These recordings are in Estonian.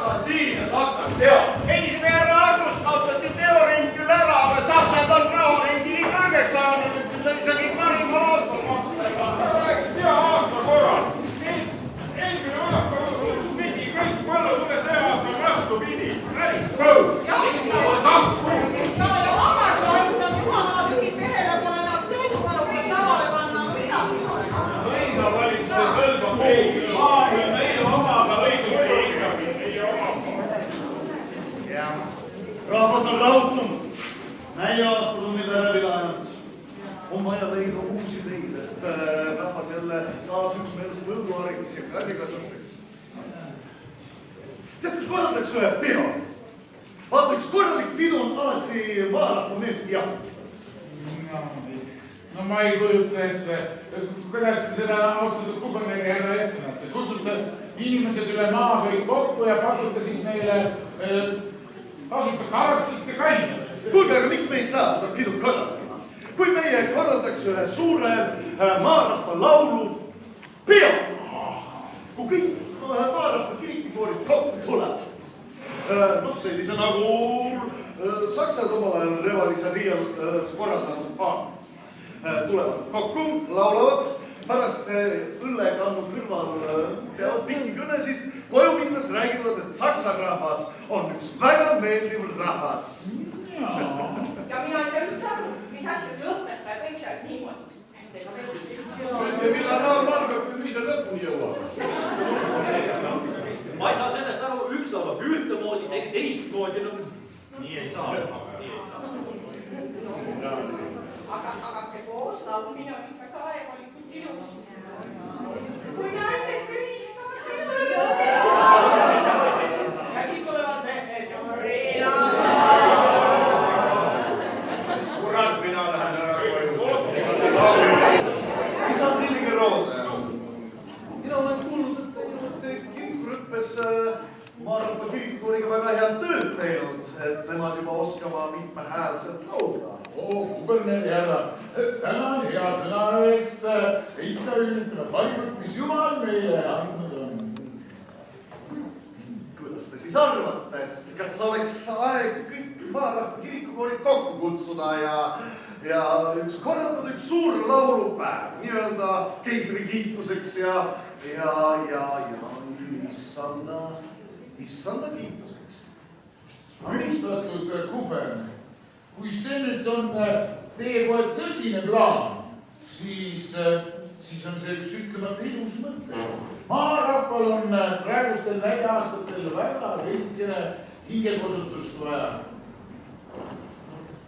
saksad siin ja saksad seal. Ei, see härra Argus kaotati teorend küll ära, aga saksad on raharendi nii kõrgeks saanud, et seda isegi parimal aastal maksta. Rääkis hea aasta korral. Eelmine aasta vesi kõik põllud üle see aasta vastupidi. Päris põus. Tants kuud. Ja magas laitad jumala tüki perele pole enam töötupalukas lavale panna midagi. Lõisa valitsuse kõlba meil. Maamil meil omaga õigusi ikkagi. Meie oma. Jah. Rahvas on rahutunud. Näiaastad on meile läbi läinud. On vaja leida uusi teid, et rahvas jälle taas üksmeelest põldu hariks ja läbi kasvataks. Tead, korraldaks ühe peo. Vaata, üks korralik pidu on alati maarahva meelt jah. No ma ei kujuta ette, kuidas seda austatud kuberneri härra ette näete. Kutsute inimesed üle maa kõik kokku ja pakute siis neile tasuta karstit ja kaine. Kuulge, aga miks me ei saa seda pidu korraldama? Kui meie korraldaks ühe suure maarahva laulu peo, kui kõik maarahva kirikukoorid kokku tulevad, sellise nagu saksad omal ajal Revalisa Riial korraldanud paan, tulevad kokku, laulavad, pärast õllekannu kõrval peavad pikki kõnesid, koju minnes räägivad, et saksa rahvas on üks väga meeldiv rahvas. Ja mina ei saa üldse aru, mis asja see õpetaja kõik seal niimoodi. Millal algab, mis on lõpuni jõuab? Ma ei saa sellest aru, üks laulab ühtemoodi, teistmoodi, nii ei saa. Aga see koos laulmine on ikkagi aegalikult ilus. Kui naised kõlistavad selle ja siis tulevad mehed ja Maria. Kurat, mina lähen ära koju. Isa Triiliga Roodaja. Mina olen kuulnud, et te olete kirikurüppes maarahva kirikukooriga väga head tööd teinud, et nemad juba oskama mitmehäälselt laulda. Kuberneri härra, tänan hea sõna eest. Ikka üritame parimat, mis Jumal meile andnud on. Kuidas te siis arvate, et kas oleks aeg kõik maarahva kirikukoorid kokku kutsuda ja korraldada üks suur laulupäev, nii-öelda keisri kiituseks ja issanda kiituseks? Mõistatud kuberner, kui see nüüd on teie kohe tõsine plaan, siis on see üks ütlemata ilus mõte. Maarahval on praegustel näideaastatel väga veidikene hingekosutust vaja.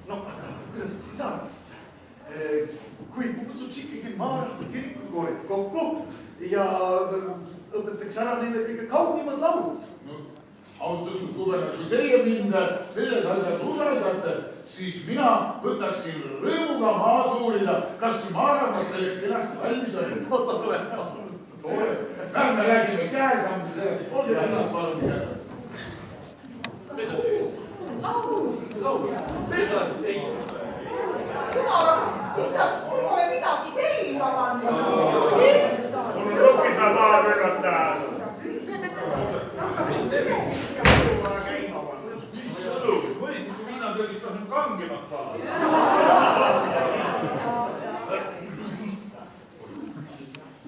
No, aga kuidas te siis arvate? Kui kutsuks ikkagi maarahva kirikukoorid kokku ja õpetaks ära neile kõige kaunimad laulud? Austatud kuberner, kui teie mind selles asjas usaldate, siis mina võtaksin rõõmuga maad uurida, kas maarahvas selleks kenasti valmis on. Me räägime käekamisi sellest, olge ennast palun midagi. Jumala, issand, mul pole midagi selga pannud. Issand. Mul on rupis nad maad võrgata. Mõistliku viinatõlist on kangemat taha.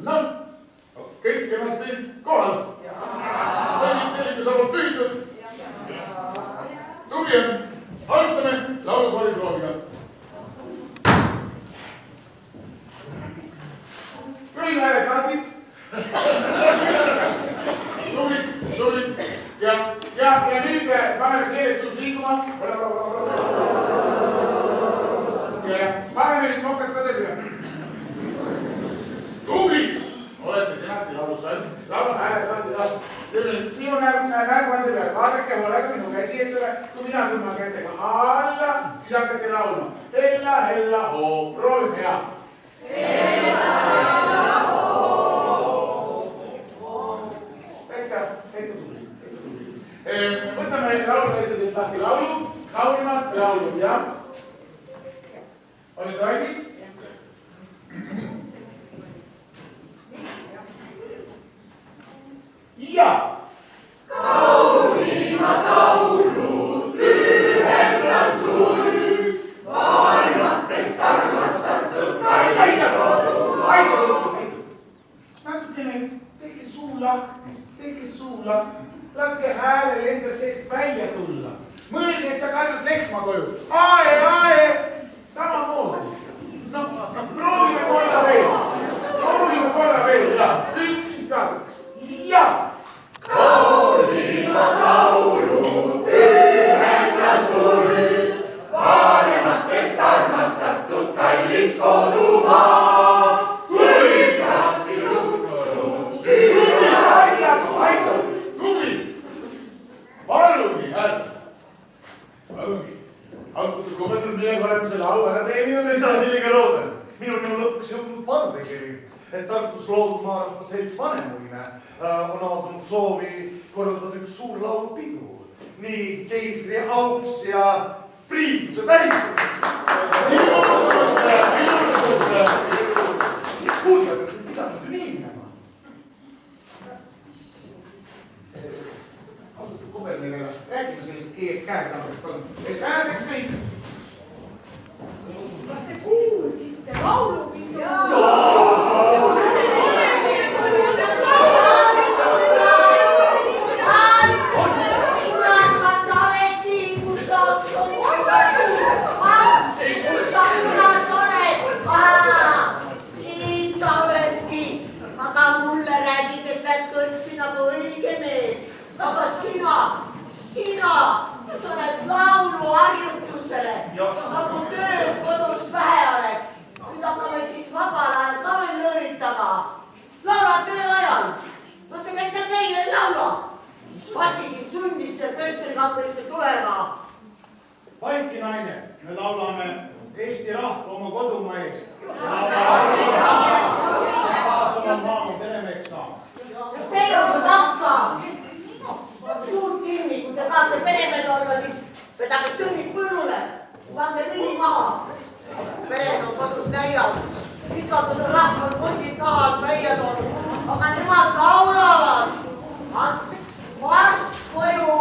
No, kõik kenasti kohal. Selline saab pühitud. Tubli on. Alustame laulukoori prooviga. Kõik hääled kaardid. Tubli. Ja nüüd paneme keeletsus liikuma. Ja paneme nüüd nokkas ka terve. Tubli! Olete kenasti laulus valmis. Laulu hääled kaardid. Minu märguande peal. Vaadake hoolega minu käsi, eks ole. Kui mina tõmban kätega alla, siis hakkate laulma. Hella, hoo. Proovime hea. Hella, hoo. Täitsa tubli. Võtame laululeitedelt lahti laulu. Kaunimad laulud, jah? Olete valmis? Ja! Kaunimad Palungi, härra. Palungi. Austatud komandör, millega oleme selle au ära teeninud? Ei saa liiga loode. Minu lõpuks jõudnud palvekiri, et Tartus loodud maarahva selts Vanemuine on avaldanud soovi korraldada üks suur laulupidu. Nii keisri auks ja priiduse tähistamiseks. Kuulge, aga see pidanud ju nii minema. Austatud komandör, räägime sellest käekamerast, palun. Pääseks kõik. Kas te kuulsite laulupidu? Sa oled lauluharjutusele, nagu tööd kodus vähe oleks. Nüüd hakkame siis vabal ajal ka veel lõõritama. Laula töö ajal. No see käib teie ei laula. Passi siin sundis töösterikambrisse tulema. Vaiki naine, me laulame Eesti rahva oma kodumaa eest. Taas oma maa peremeheks saama. Teie on takka. Suurt ilmi, kui te tahate peremehed olla, siis vedage sõnnid põllule. Pange vili maha. Pered on kodus näilas. Ikaldud on rahval kondid tahad välja toonud. Aga nemad laulavad. Ants, marss koju.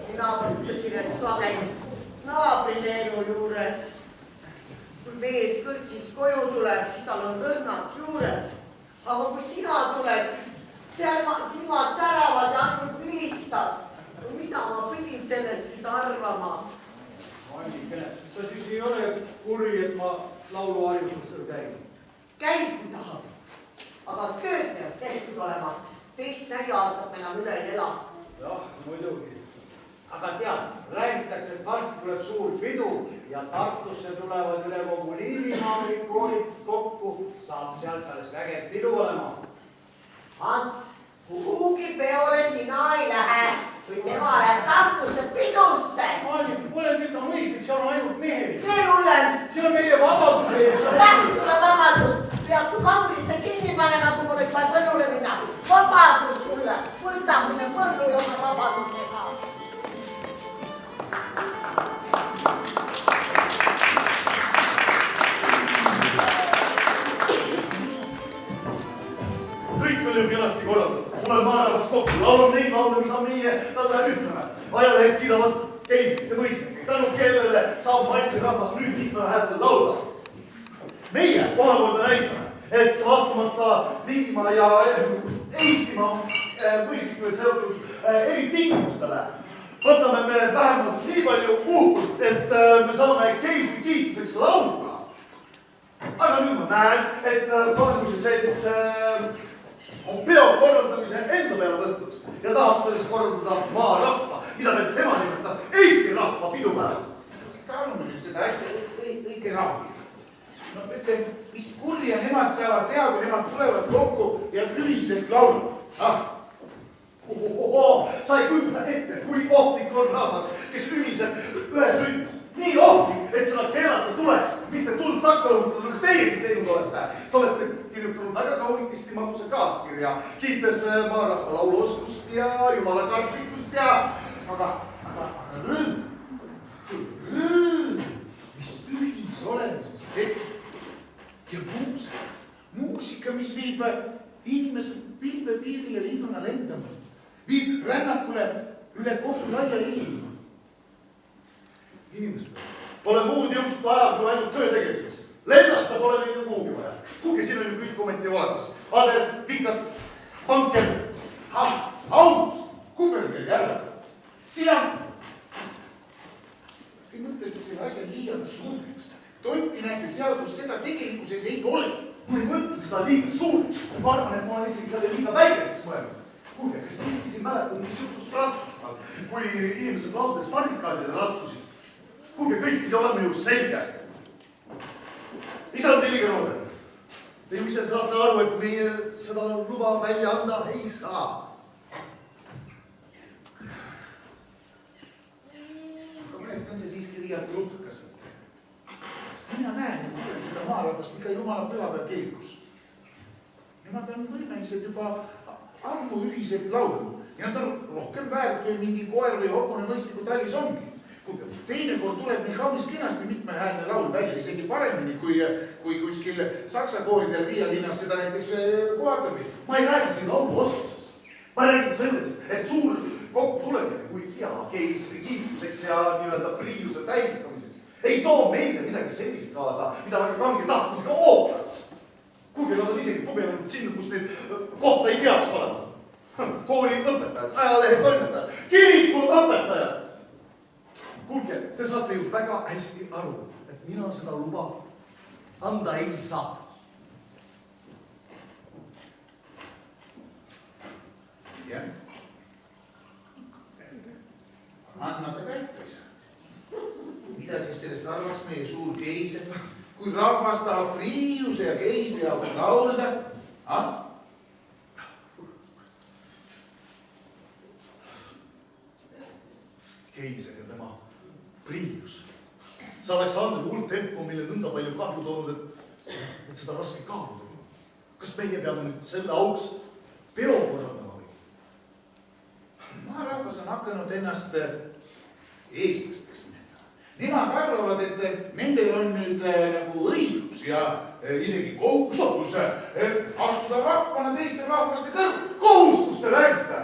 Mina mõtlesin, et sa käid naabri Leenu juures. Kui mees kõrtsis koju tuleb, siis tal on lõhnad juures. Aga kui sina tuled, siis silmad säravad ja ainult vilistad. Mida ma pidin sellest siis arvama? Annikene, sa siis ei ole kuri, et ma lauluharjutusel käin. Käid kui tahad. Aga tööd peab tehtud olema. Teist näiaastat enam üle ei ela. Jah, muidugi. Aga tead, räägitakse, et varsti tuleb suur pidu ja Tartusse tulevad üle kogu Liivimaa koorid kokku. Saab seal selles vägev pidu olema. Ants, kuhugi peole sina ei lähe, kui tema läheb Tartusse pidusse. Annik, pole mida mõistlik, seal on ainult mehed. Veel hullem. See on meie vabaduse eest. Lähme sulle vabadus. Peab su kambrisse kinni panema, kui poleks vaja põllule minna. Vabadus sulle. Võtab mine põllule oma vabadusega. Kõik oli kenasti korraldatud. Tuleb maarahvas kokku, laulab neid laule, mis on meie talle ütleme. Ajalehed kiidavad keisrite mõistlikke, tänu kellele saab maitse rahvas nüüd liikmehäälsel laulda. Meie omakorda näitame, et vaatamata Liivimaa ja Eestimaa mõistlikule seotud eritingimustele võtame me vähemalt nii palju uhkust, et me saame keisri kiituseks laulda. Aga nüüd ma näen, et Vanemuise selts on peo korraldamise enda peale võtnud ja tahab sellest korraldada maarahva, mida meil tema nimetab Eesti rahva pidupäevaks. Kaalume nüüd seda asja õige rahulikult. No ütleme, mis kurja nemad saavad teha, kui nemad tulevad kokku ja ühiselt laulavad. Sa ei kujuta ette, kui ohtlik on rahvas, kes ühiseb ühes rühmas. Nii ohtlik, et seda keelata tuleks, mitte tuld takka õhutada, nagu teie siin teinud olete. Te olete kirjutanud väga kaunikesti magusa kaaskirja, kiites maarahva lauluoskust ja jumala kartlikkust ja... Aga rõõm, mis ühisolemises tekib. Ja muusika, mis viib inimesed pilvepiirile linnuna lendama, viib rännakule üle kogu laia ilma. Inimestel pole muud jõust vaja kui ainult töö tegemiseks. Lennata pole neid ju kuhugi vaja. Kuhugi siin on ju kõik ometi olemas. Ader, Pikat, Panker. August, kuberner jälle. Sina ei mõtlegi selle asja liialt suureks. Totti näete seal, kus seda tegelikkuses ei ole. Ma ei mõtle seda liiga suureks. Ma arvan, et ma olen isegi selle liiga väikeseks mõelnud. Kuulge, kas te siis ei mäletanud, mis juhtus Prantsusmaal, kui inimesed laudes barrikaadidele astusid? Kuulge, kõik pidi olema ju selge. isand Villigeroode, te ju ise saate aru, et meie seda luba välja anda ei saa. Aga meest on see siiski liialt rutkas. Mina näen seda maarahvast ikka jumala pühapäev kirikus. Nemad on võimelised juba ammu ühiselt laulu ja nad on rohkem väärt, kui mingi koer või hobune mõistliku tallis ongi. Teinekord tuleb meil kaunis kenasti mitmehäälne laul välja, isegi paremini kui kuskil saksa kooridel Riia linnas seda näiteks kohatabi. Ma ei räägi siin lauluoskuses. Ma räägin sellest, et suur kokku tulemine kui hea keisri kiituseks ja nii-öelda priiuse tähistamiseks ei too meile midagi sellist kaasa, mida väga kange tahtmisega ootaks. Kuulge, nad on isegi pugenenud sinna, kus neil kohta ei peaks olema. Kooli õpetajad, ajalehe toimetajad, kiriku õpetajad. Kuulge, te saate ju väga hästi aru, et mina seda luba anda ei saa. Jah. Annate käitus. Mida siis sellest arvaks meie suur keised, kui rahvas tahab priiuse ja keisri jaoks laulda? Keiser ja tema priius. Sa oleks andnud hull tempo, mille nõnda palju kahju toonud, et seda raske kaaluda. Kas meie peame nüüd selle auks peo korraldama või? Maarahvas on hakanud ennast eestlasteks nimetama. Nemad arvavad, et nendel on nüüd nagu õigus ja isegi kohustus astuda rahvana teiste rahvaste kõrvu. Kohustust te räägite?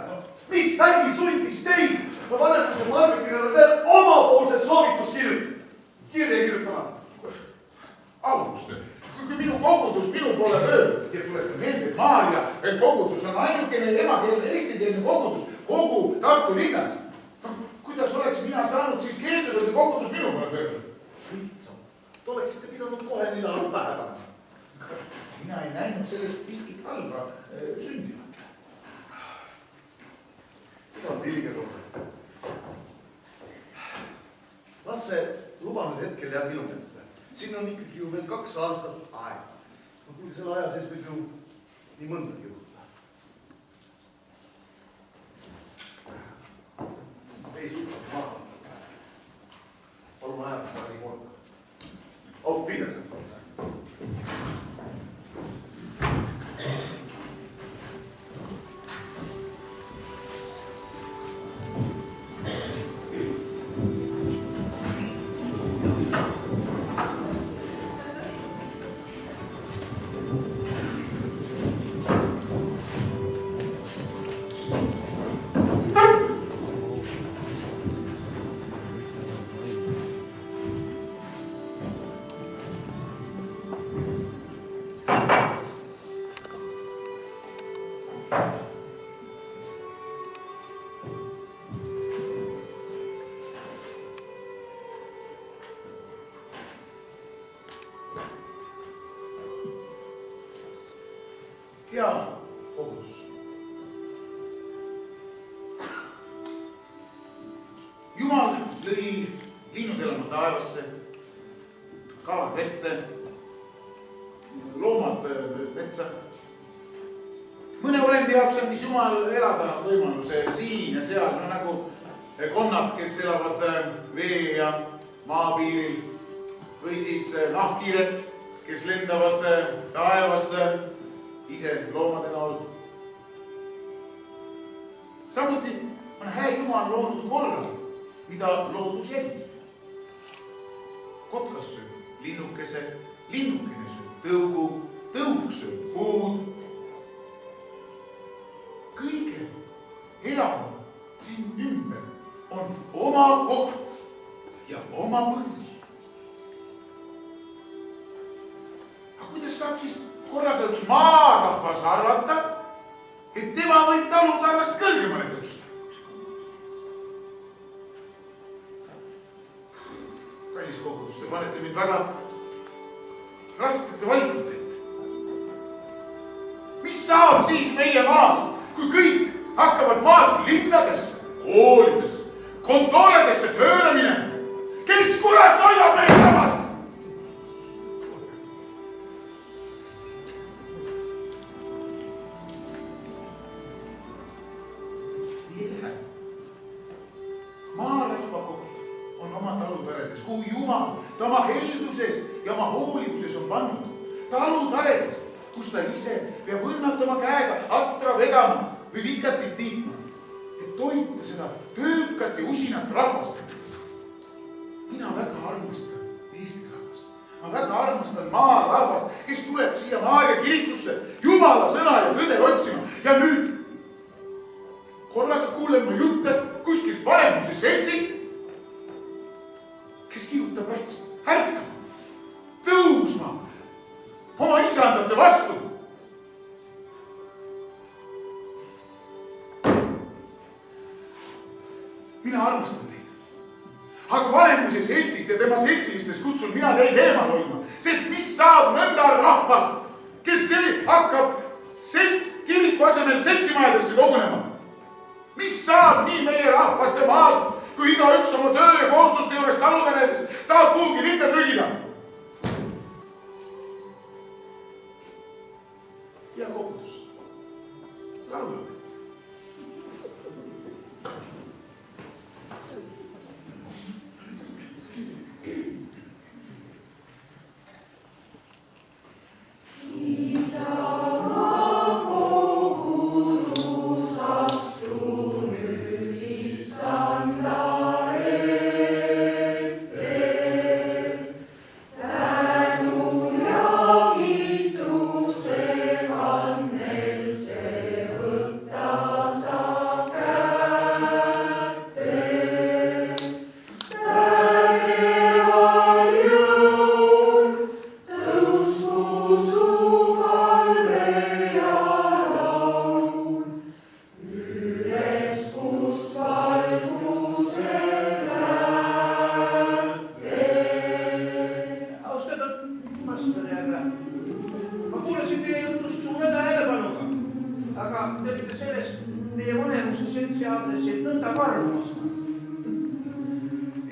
Mis vägi sundis teid vanemuse margikirjale veel omapoolset soovitust kirja kirjutama? August, kui minu kogudus minu poole pöördub ja tulete meelde, et Maarja kogudus on ainukene emakeelne eestikeelne kogudus kogu Tartu linnas. Kuidas oleks mina saanud siis keelduda, et kogudus minu poole pöördub? Lihtsam. Te oleksite pidanud kohe nile aru pähe panema. Mina ei näinud sellest miskit halba sündivat. Isand Villigeroode. Las see luba nüüd hetkel jääb minu kätte. Siin on ikkagi ju veel 2 aastat aega. Kuulge, selle aja sees võib ju nii mõndagi juhtuda. Ei suhtlata maha. Palun ajada see asi korda. Auf Wiedersehen. Hea kogudus. Jumal lõi linnud elama taevasse, kalad vette, loomad metsa. Mõne olendi jaoks andis Jumal elada võimaluse siin ja seal, no nagu konnad, kes elavad vee ja maapiiril või siis nahkhiired, kes lendavad taevasse ise loomade näol. Samuti on hää Jumal loonud korra, mida loodus jälgib. Kotkas sööb linnukese, linnukene sööb tõugu, tõug sööb puud. Kõige elavad siin ümber on oma koht ja oma põhjus. Aga kuidas saab siis korraga üks maarahvas arvata, et tema võib talutarrast kõrgemale tõusta? Kallis kogudus, te panete mind väga raskete valikute ette. Mis saab siis meie maast, kui kõik hakkavad maalt linnadesse, koolidesse, kontoredesse tööle minema? Kes kurat hoiab meie rahvast? maa ta oma helduses ja oma hoolivuses on pannud. Talutaredes, kus ta ise peab õnnalt oma käega atra vedama või vikatit niitma, et toita seda töökat ja usinat rahvast. Mina väga armastan Eesti rahvast. Ma väga armastan maarahvast, kes tuleb siia Maarja kirikusse Jumala sõna ja tõde otsima. Ja nüüd korraga kuulen ma jutte kuskilt vanemuse seltsist, kes kihutab rahvast ärkama, tõusma oma isandate vastu. Mina armastan teid. Aga vanemuse seltsist ja tema seltsilistest kutsun mina teid eemal hoidma, sest mis saab nõnda rahvast, kes hakkab selts kiriku asemel seltsimajadesse kogunema? Mis saab nii meie rahvast ja maast, kui igaüks oma töö ja kohustuste juures taluvenedes tahab kuhugi linna trügida? Ja kogutus. Laulame.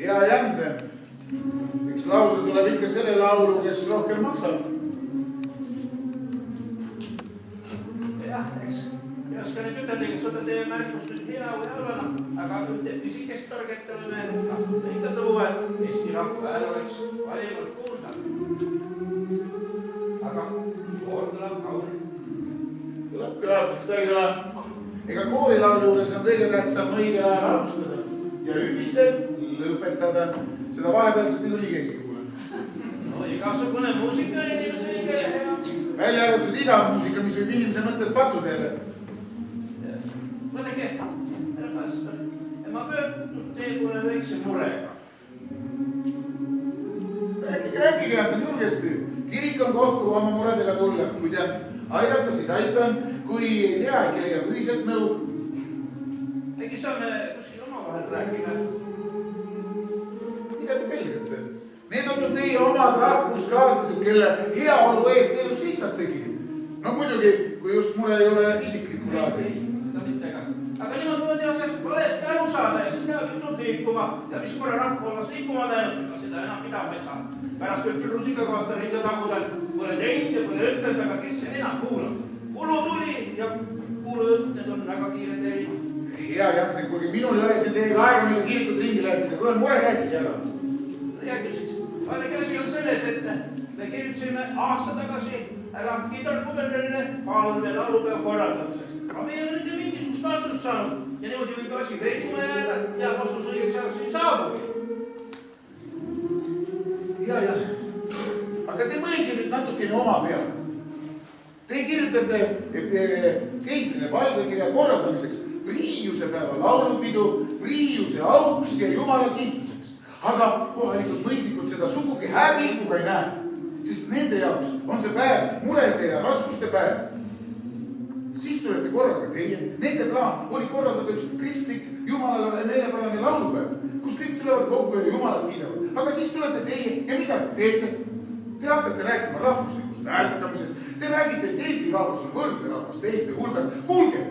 Hea Jansen, eks laulda tuleb ikka selle laulu, kes rohkem maksab. Jah, eks ei oska nüüd ütelda, kes võtta teie märkust nüüd hea või halvana, aga ühte pisikest target oleme ikka tuua, et Eesti rahva hääl oleks valimalt kuulda. Aga koor tuleb kauni. Tuleb kõlab, miks ta ei ole. Ega koorilaulu juures on kõige tähtsam õige ajal alustada ja ühiselt lõpetada. Seda vahepealselt niikuinii keegi ei kuule. No igasugune muusika on inimese nii hea. Välja arvatud iga muusika, mis võib inimese mõtted patu teele. Mõtlegi, härra pastor, ma pöördun teie kuule väikse murega. Rääkige on see julgesti. Kirik on koht, kuhu oma muredega tulla. Kui tean aidata, siis aitan. Kui ei tea, äkki leiab ühiselt nõu. Äkki saame kuskil omavahel rääkida? Mida te pelgate? Need on ju teie omad rahvuskaaslased, kelle heaolu eest te ju seisategi. No muidugi, kui just mure ei ole isikliku laadi. Seda mitte ka. Aga niimoodi asjast valesti aru saada ja siis peab jutud liikuma. Ja mis korra rahva olles liikuma läinud, ega seda enam pidama ei saa. Pärast võib küll rusikakohasta rinda taguda, pole teinud ja pole ütelnud, aga kes see enam kuulab? Kulu tuli ja kuulujutt, need on väga kiired teinud. Hea Jansen, kuulge, minul ei ole siin teiega aega meile kirikut ringi rääkida. Kui on mure, rääkige ära. Rääkige siis. Vaadake, asi on selles, et me kirjutasime aasta tagasi ära kindralkubernerile Paalve laulupäeva korraldamiseks. Aga me ei ole mitte mingisugust vastust saanud ja niimoodi võib asi veiduma jääda ja vastus õigeks ajaks ei saabugi. Hea Jansen, aga te mõelge nüüd natukene oma peale. Te kirjutate keisrile palvekirja korraldamiseks Priiuse päeva laulupidu, Priiuse auks ja Jumala kiituseks. Aga kohalikud mõistlikud seda sugugi häbinguga ei näe, sest nende jaoks on see päev murede ja raskuste päev. Siis tulete korraga teie, nende plaan oli korraldada üks kristlik Jumalale meelepärane laulupäev, kus kõik tulevad kokku ja Jumalat kiidavad. Aga siis tulete teie ja mida te teete? Te hakkate rääkima rahvuslikust ärkamisest. Te räägite, et Eesti rahvas on võrdne rahvas teiste hulgas. Kuulge!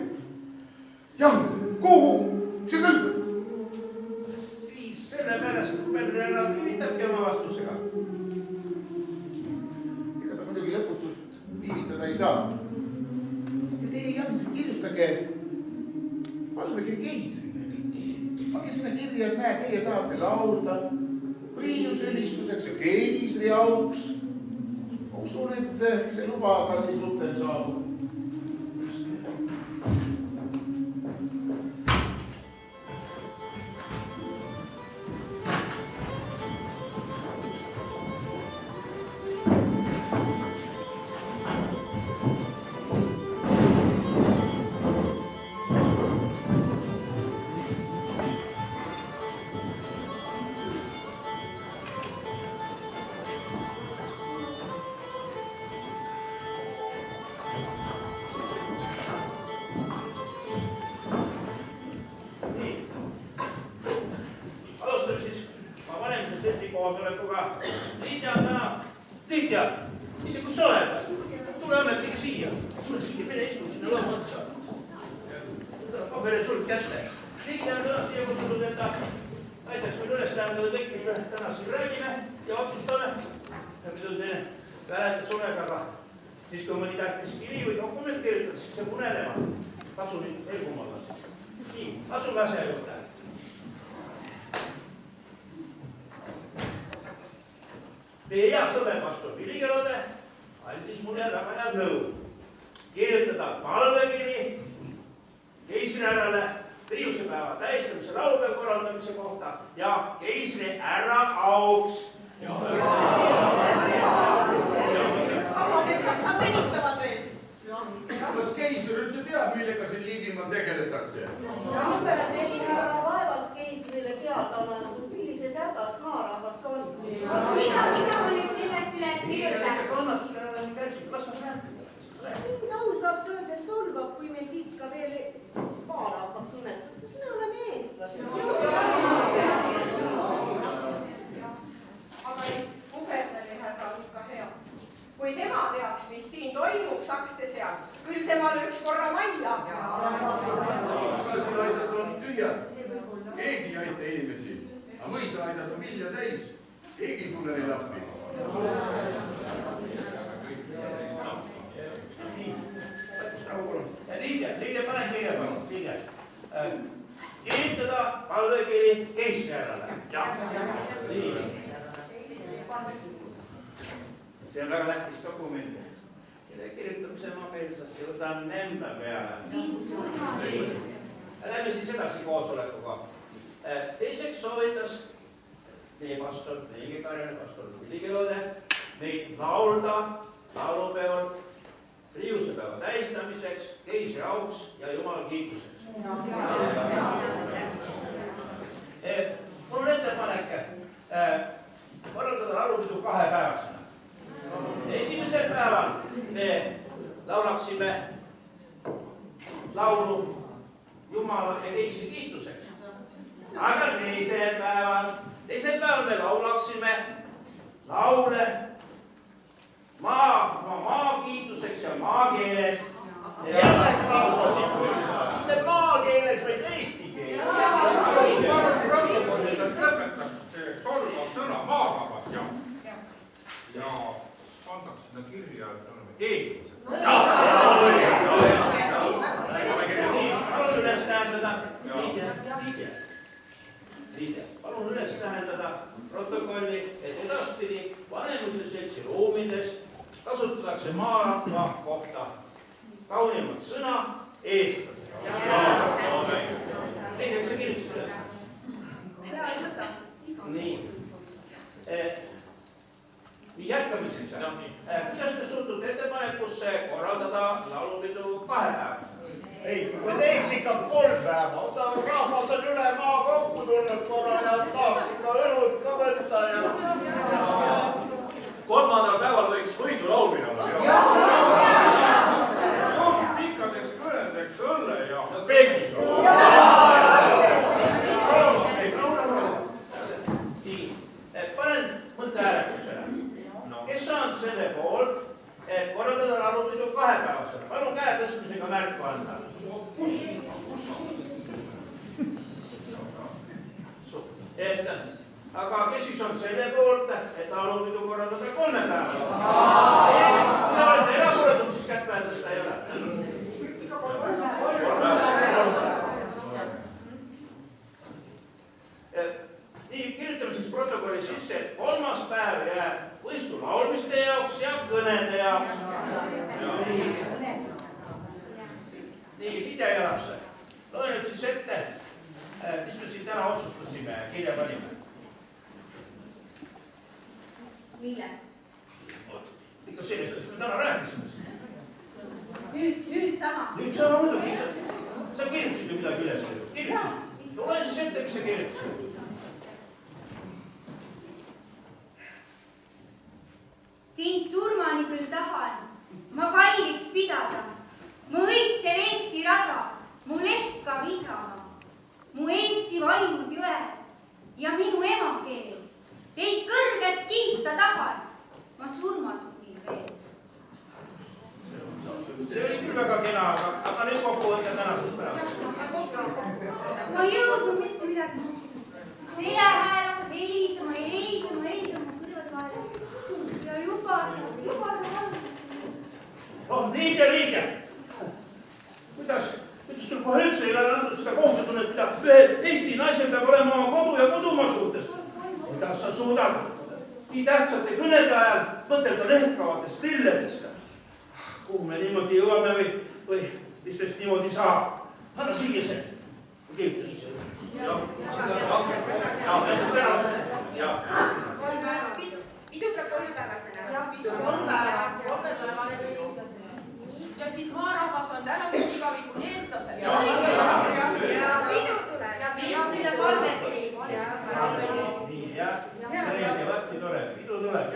Jansen, kuhu see kõlbab? Siis sellepärast kuberner viivitabki oma vastusega. Ega ta muidugi lõputult viivitada ei saa. Ja teie, Jansen, kirjutage palvekiri keisrile. Pange sinna kirja, et näe, teie tahate laulda. Priius pidusõnnistuseks ja keisri auks. Ma usun, et see luba ka siis rutem saabub. Teie hea sõber pastor Viligelode andis mulle väga head nõu. Kirjutada palvekiri keisrihärrale riiusepäeva tähistamise laulpeo korraldamise kohta ja keisrihärra auks. Aga need saksa venitavad veel. Kas keisr üldse teab, millega siin liigimaal tegeletakse? Härra vaevalt keisrile teada olen, millises hädas maarahvas on. Mida ma nüüd sellest üles kirjutan? Mind ausalt öeldes solvab, kui meid ikka veel maarahvaks nimetatakse. Me oleme eestlased. Aga ei, puherdali härra on ikka hea. Kui tema teaks, mis siin toimub sakste seas, küll temale üks korra majja. Gaasilaidad on tühjad. Keegi ei aita inimesi. Aga mõisaaidad on vilja täis. Keegi ei tule neile appi. Liige, panen kirja palun. Liige. Kirjutada palvekiri keisrihärrale. Nii. See on väga tähtis dokument. Kelle kirjutamise ma meelsasti võtan enda peale. Nii. Lähme siis edasi koosolekuga. Teiseks soovitas meie pastor, meie Karjane pastor Viligelode meid laulda laulupeol riiusepäeva tähistamiseks, keisri auks ja Jumala kiituseks. Mul on ettepanek korraldada laulupidu 2 päevasena. Esimesel päeval me laulaksime laulu Jumala ja keisri kiituseks. Aga teisel päeval me laulaksime laule maa kiituseks ja maakeeles. Jällegi laulasime. Mitte maakeeles, vaid eesti keeles. Lõpetaks see solvav sõna maarahvas ja pandaks sinna kirja, et oleme eestlased. Palun üles tähendada. Palun üles tähendada protokolli, et edaspidi Vanemuise seltsi ruumides kasutatakse maarahva kohta kaunimat sõna eestlased. Näiteks see kirjutas üles. Nii. Nii jätkame siis. Kuidas te suhtute ettepanekusse korraldada laulupidu 2 päeva? Ei, kui teeks ikka 3 päeva, rahvas on üle maa kokku tulnud korra ja tahaks ikka õlut ka võtta ja... 3. päeval võiks võidulaulmine olla. Joosib pikkadeks kõnedeks õlle ja peegis. Nii, panen mõnda hääletusele. Kes on selle poolt, et korraldada laulupidu 2 päevasena? Palun käe tõstmisega märku anda. Aga kes siis on selle poolt, et laulupidu korraldada 3 päevasena? Kui olete erapooletud, siis kätt pähe tõsta ei ole. Nii, kirjutame siis protokolli sisse, et kõnede jaoks. Nii, Lidja Jalapse, loe nüüd siis ette, mis me siin täna otsustasime ja kirja panime. Millest? Ikka sellest, mis me täna rääkisime. Nüüd sama. Nüüd sama muidugi. Sa kirjutasid ju midagi üles. Kirjutasid. Loe siis ette, mis sa kirjutasid. Sind surmani küll tahan, ma kalliks pidada. Ma õitsen Eesti rada, mu lehkav isamaa, mu Eesti vaimud jõed ja minu emakeel. Teid kõrgeks kiita tahan, ma surmatuni veel. See oli küll väga kena, aga nüüd kokkuvõte tänasest päevast. Ma ei jõudnud mitte midagi. Selehääl hakkas helisema kõrvad vahel. Ja juba sa Oh, Liige. Kuidas sul kohe üldse ei ole antud seda kohusetunnet, mida ühe Eesti naisel peab olema oma kodu ja kodumaa suhtes? Kuidas sa suudad nii tähtsate kõnede ajal mõtelda lehkavatest lilledest? Kuhu me niimoodi jõuame või mis meist niimoodi saab? Anna siia see. Kirjuta ise. Pidu peab 3 päevasena. jah, pidu 3 päeva, 3 päevane pidu. Ja siis maarahvas on tänased igavikuni eestlased. Ja pidu tuleb. Ja mille palvekiri. Nii, jah. Selge, võtti tore. Pidu tuleb.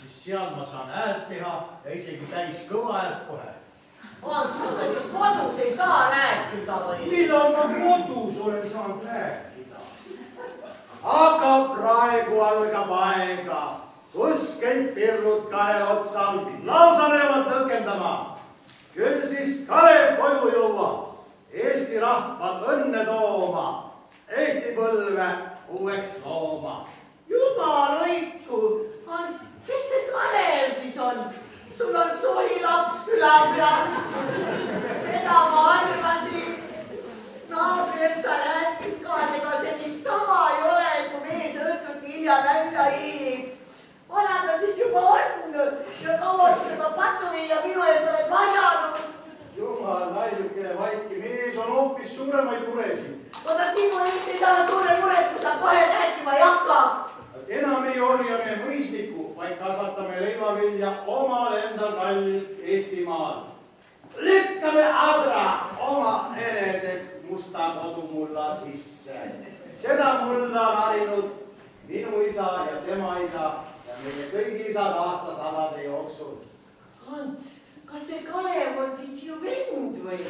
Seal ma saan häält teha ja isegi päris kõva häält kohe. Hans, kas sa siis kodus ei saa rääkida või? Millal ma kodus olen saanud rääkida? Aga praegu algab aega, kus käib pirrud kahel otsal lausa peavad tõkendama. küll siis Kalev koju jõuab Eesti rahval õnne tooma, Eesti põlve uueks looma. Jumal hoidku, Ants, kes see Kalev siis on? Sul on sohilaps külav ja seda ma arvasin. Naabrietsa rääkis ka, et ega see niisama ei ole, kui mees õhtuti hilja välja hiilib. Vana ta siis juba on ja kaua sa seda patuvilja minu eest oled varjanud. Jumal, naisukene vaiki, mees on hoopis suuremaid muresid. Oota, sinu ees ei saa suure muret, kui sa kohe rääkima ei hakka. Enam ei orjame mõisniku, vaid kasvatame leivavilja omal endal kallilt Eestimaal. Lükkame adra oma enese musta kodumulla sisse. Seda mulda on harinud minu isa ja tema isa ja meie kõigi isad aastasadade jooksul. Ants, kas see Kalev on siis sinu vend või?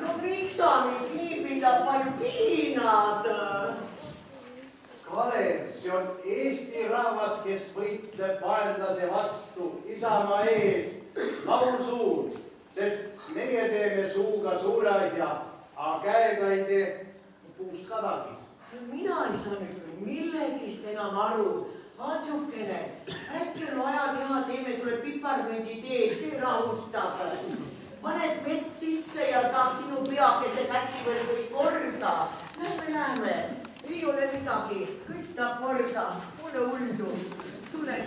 No miks sa mind nii pillad palju piinad? Kalev, see on Eesti rahvas, kes võitleb vaenlase vastu isamaa eest, laulsuur, sest meie teeme suuga suure asja, aga käega ei tee puust kadagi. Mina ei saa nüüd millegist enam aru. Atsukene, äkki on vaja teha, teeme sulle piparmündi tee, see rahustab. Paned mets sisse ja saab sinu peakese käti veel kõik korda. Lähme. Ei ole midagi, kõik tahab korda. Ole hullu. Tule.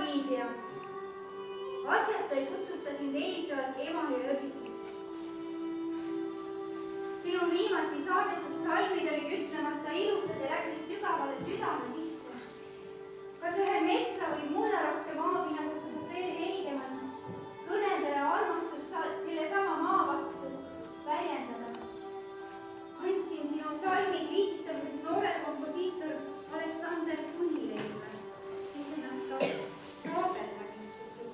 Liidia, asjata ei kutsuta sind eilitavalt ema ja ööbikuks. Sinu viimati saadetud salmid olid ütlemata ilusad ja läksid sügavale südame sisse. Kas ühe metsa või mullerohke maapinna kohta saab veel heligemalt kõneda ja armastust sellesama maa vastu väljendada? Andsin sinu salmid viisistamiseks noorel komposiitor Aleksander Kunileile, kes ennast ka saabelmägist kutsub.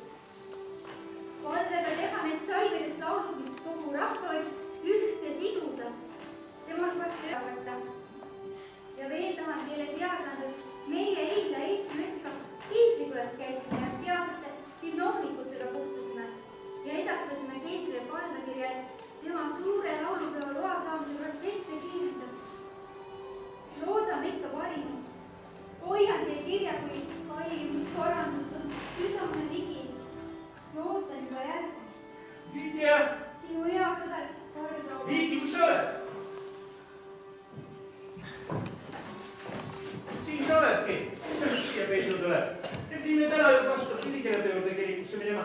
Palvega teha neist salmidest laulud, mis kogu rahva ees ühte siduda, temal kas töögata. Ja veel tahan teile teada, et meie eile Eesti Messiga keisrikojas käisime ja sealsete sinoonikutega kohtusime ja edastasime keisrile palvekirja, et tema suure laulupeo loa saamise protsesse kiirendaks. Loodame ikka parimat. Hoian teie kirja, kui kallimut korrandust on südame ligi. Loodan juba järgmist. Liidia! Sinu hea sõber, Karl. Liidi, kus sa oled? Siin sa oledki. Mis sa nüüd siia peisnud oled? Me pidime täna ju 2 hiligele juurde kirikusse minema.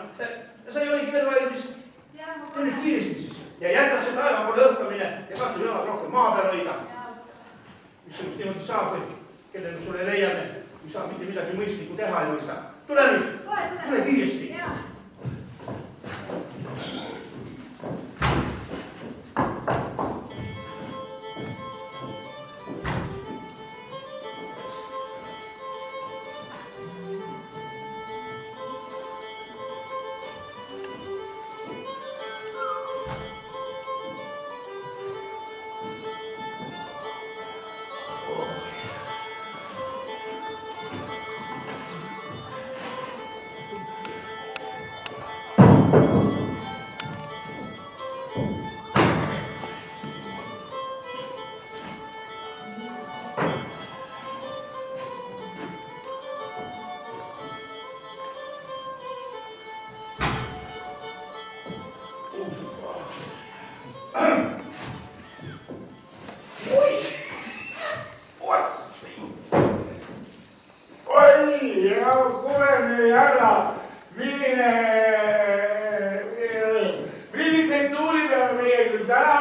Sa ei oligi veel valmis. Tee nüüd kiiresti siis. Ja jäta see taeva poole õhkamine ja katsu jalad rohkem maa peal hoida. Mis sinust niimoodi saab või? Kellele sulle leiame, kui sa mitte midagi mõistlikku teha ei mõista. Tule nüüd! Tule kiiresti! Milliseid tuuli peame meie küll täna,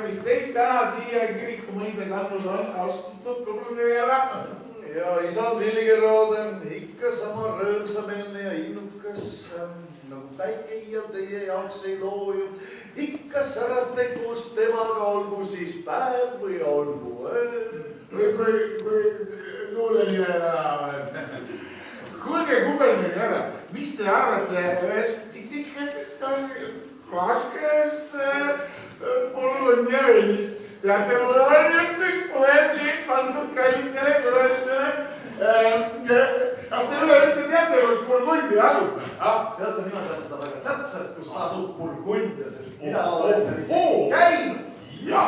mis teid siia kirikumõisa kannus on austatud kuulajale. Ja isa Villigeroode, ikka sama rõõmsameelne ja innukas, nagu päike iial teie jaoks ei looju. Ikka särate koos temaga, olgu siis päev või olgu öö. Kui luulenimel ära. Kuulge kubermeri ära, mis te arvate ühest pitsikesest klaskest Polonjavist? Teate, mul on just üks poed siin pandud kallitele külalistele. Kas te üleüldse teate, kus Burgundi asub? Teate, mina tean seda väga täpselt, kus asub Burgundia, sest mina olen seal isegi käinud. Ja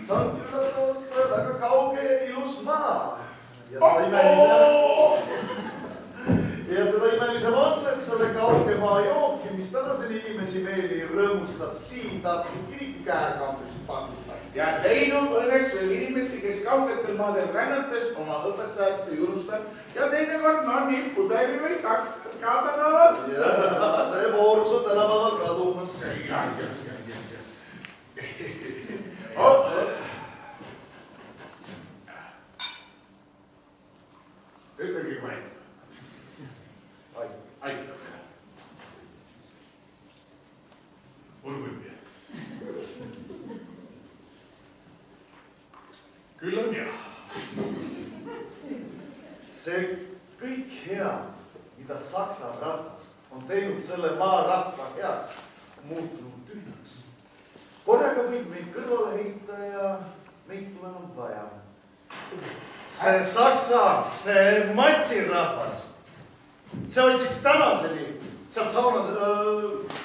see on küllalt väga kauge ja ilus maa. Ja seda imelisem on, et selle kauge maa jooki, mis tänaseni inimesi meeli rõõmustab, siin tahtnud kiriku käärkambris pandud. Ja leidub õnneks veel inimesi, kes kaugetel maadel rännates oma õpetajat ei unustab ja teinekord nii pudeli või kaks kaasa toovad. Ja see voorus on tänapäeval kadumas. Ütlegi kui aitab. Burgundia. Küll on hea. See kõik hea, mida saksa rahvas on teinud selle maa rahva heaks, muutunud tühjaks. Korraga võib meid kõrvale heita ja meid pole enam vaja. See saksa, see matsirahvas, see otsiks tänaseni sealt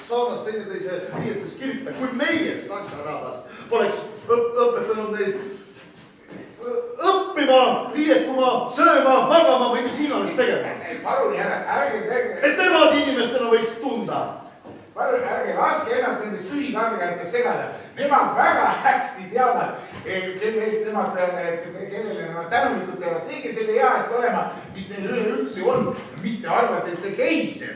saunas teineteise riietes kirpe, kui meie saksa rahvas poleks õpetanud neid õppima, riietuma, sööma, magama või mis iganes tegema. Palun ärge tege. Et nemad inimestena võiks tunda. Palun ärge laske ennast nendest tühikargaitest segada. Nemad väga hästi teavad, kelle eest nemad peavad, kellele nemad tänulikud peavad kõige selle hea eest olema, mis neil üleüldse on. Mis te arvate, et see keiser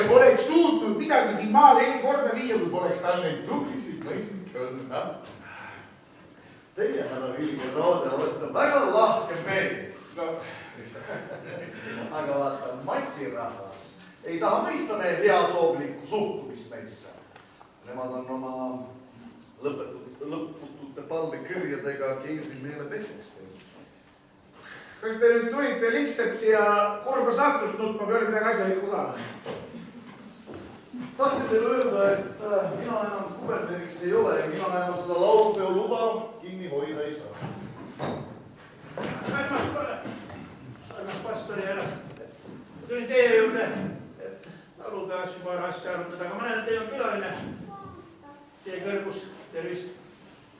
oleks suutnud midagi siin maal eri korda viia, kui poleks tal neid tublisid mõistnikke olnud? Teie, härra Villigeroode, olete väga lahke mees. Aga vaata, matsirahvas ei taha mõista meie heasoovlikku suhtumist neisse. Nemad on oma lõputute palmekirjadega keisri meele pehmeks teinud. Kas te nüüd tulite lihtsalt siia kurba saatust nutma, või oli midagi asjalikku ka? Tahtsin teile öelda, et mina enam kuberneriks ei ole ja mina enam seda laulupeo luba kinni hoida ei saa. Armas pastori ära. Tulin teie juurde, et laulupeas juba asja arutada, aga ma näen, et teil on külaline. Teie kõrgus, tervist,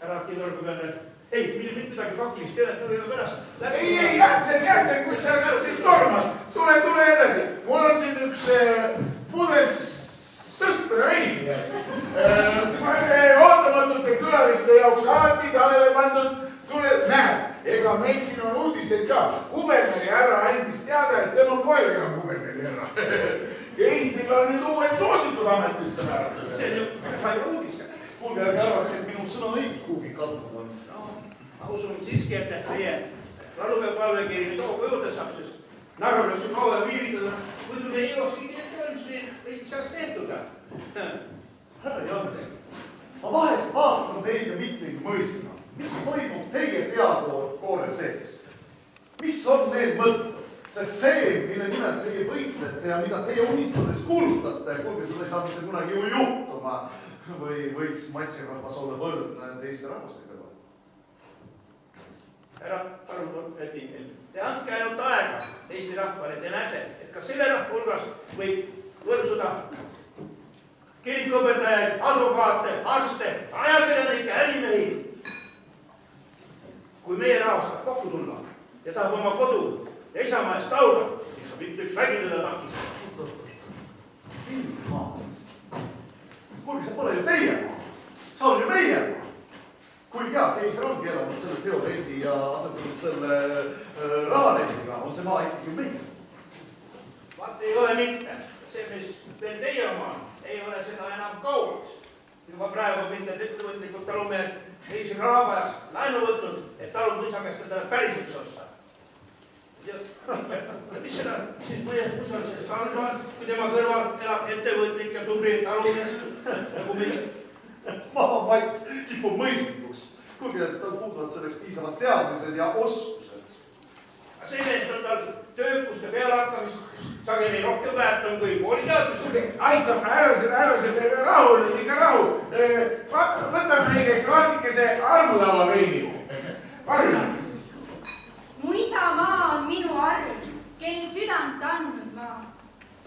härra Aktivõrgu peale. Ei, midagi kaklimist ei ole, tule juba pärast. Ei, jätsen, kus sa siis tormas. Tule edasi. Mul on siin üks pudel sõstra veini. Ootamatute külaliste jaoks alati talele pandud. Tule, näed, ega meil siin on uudised ka. Kuberneri härra andis teada, et tema pole enam kuberneri härra. Keisril on nüüd uued soosikud ametisse määratud. See on ju väga hea uudis. Kuulge, ärge arvake, et minu sõna õigus kuhugi kadunud on. Ma usun siiski, et teie laulupeo palvekiri nüüd hoogu juurde saab, sest Narva peaks ju kaua viivitada. Muidu te ei jõuakski teadmisi ei saaks tehtuda. Härra Jannes, ma vahest vaatan teid ja mitte ei mõista. Mis toimub teie peakoore sees? Mis on need mõtted? Sest see, mille nimel teie võitlete ja mida teie unistades kuulutate, kuulge, seda ei saa mitte kunagi ju juhtuma. Või võiks matsirahvas olla võrdne teiste rahvastega? Härra, palun, te andke ainult aega Eesti rahvale, te näete, et ka selle rahva hulgas võib võrsuda kirikuõpetajaid, advokaate, arste, ajakirjanikke, ärimehi. Kui meie rahvas tahab kokku tulla ja tahab oma kodu ja isamaa eest tauda, siis saab üks vägi teda takistada. Millise maa? Kuulge, see pole ju teie maa. See on ju meie maa. Kui hea keiser on keelanud selle teorendi ja asetanud selle raharendiga, on see maa ikkagi meie. Vaat ei ole mitte. See, mis veel teie oma, ei ole seda enam kauaks. Juba praegu mitte ettevõtlikud talumehed isegi raamajaks laenu võtnud, et talumõisa käest endale päris üks osta. Ja mis seda, siis mõisal sellest andvad, kui tema kõrval elab ettevõtlik ja tubli talumees nagu mees. Maamats kipub mõistlikuks, kuigi et tal puuduvad selleks piisavad teadmised ja oskused. Sellest on tal töökuste pealehakkamist sageli rohkem väärt on kui kooliteadmised. Aitab, ära selle rahu, ikka rahu. Võtame neile klaasikese armulava veini. Varna. Mu isamaa on minu arm, kel südant andnud maa.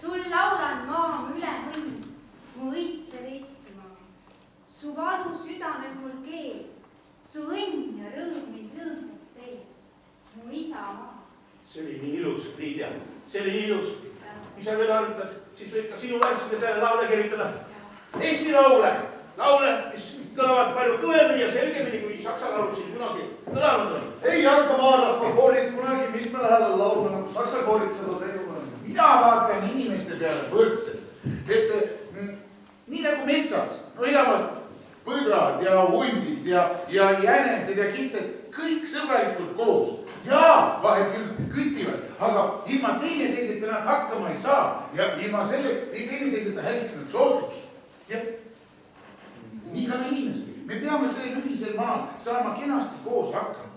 Sul laulan maa üle mõni, mu õitsev Eestimaa. Su valu südames mul keel, su õnn ja rõõm mind rõõmsaks teeb. Mu isamaa. See oli nii ilus, Liidia, see oli nii ilus. Kui sa veel arutad, siis võib ka sinu varside peale laule kirjutada. Eesti laule, mis kõlavad palju kõvemini ja selgemini, kui saksa laulud siin kunagi kõlanud on. Ei hakka maarahva koorid kunagi mitmel häälel laulma, nagu saksa koorid seda teinud on. Mina vaatan inimeste peale võrdselt, et nii nagu metsas, no elavad põdrad ja hundid ja jänesed ja kitsed, kõik sõbralikult koos. Jaa, vahel küll kütivad, aga ilma teineteiseta nad hakkama ei saa ja ilma selle teineteiseta häviks nad sootuks. Ja nii ka me inimesed. Me peame sellel ühisel maal saama kenasti koos hakkama.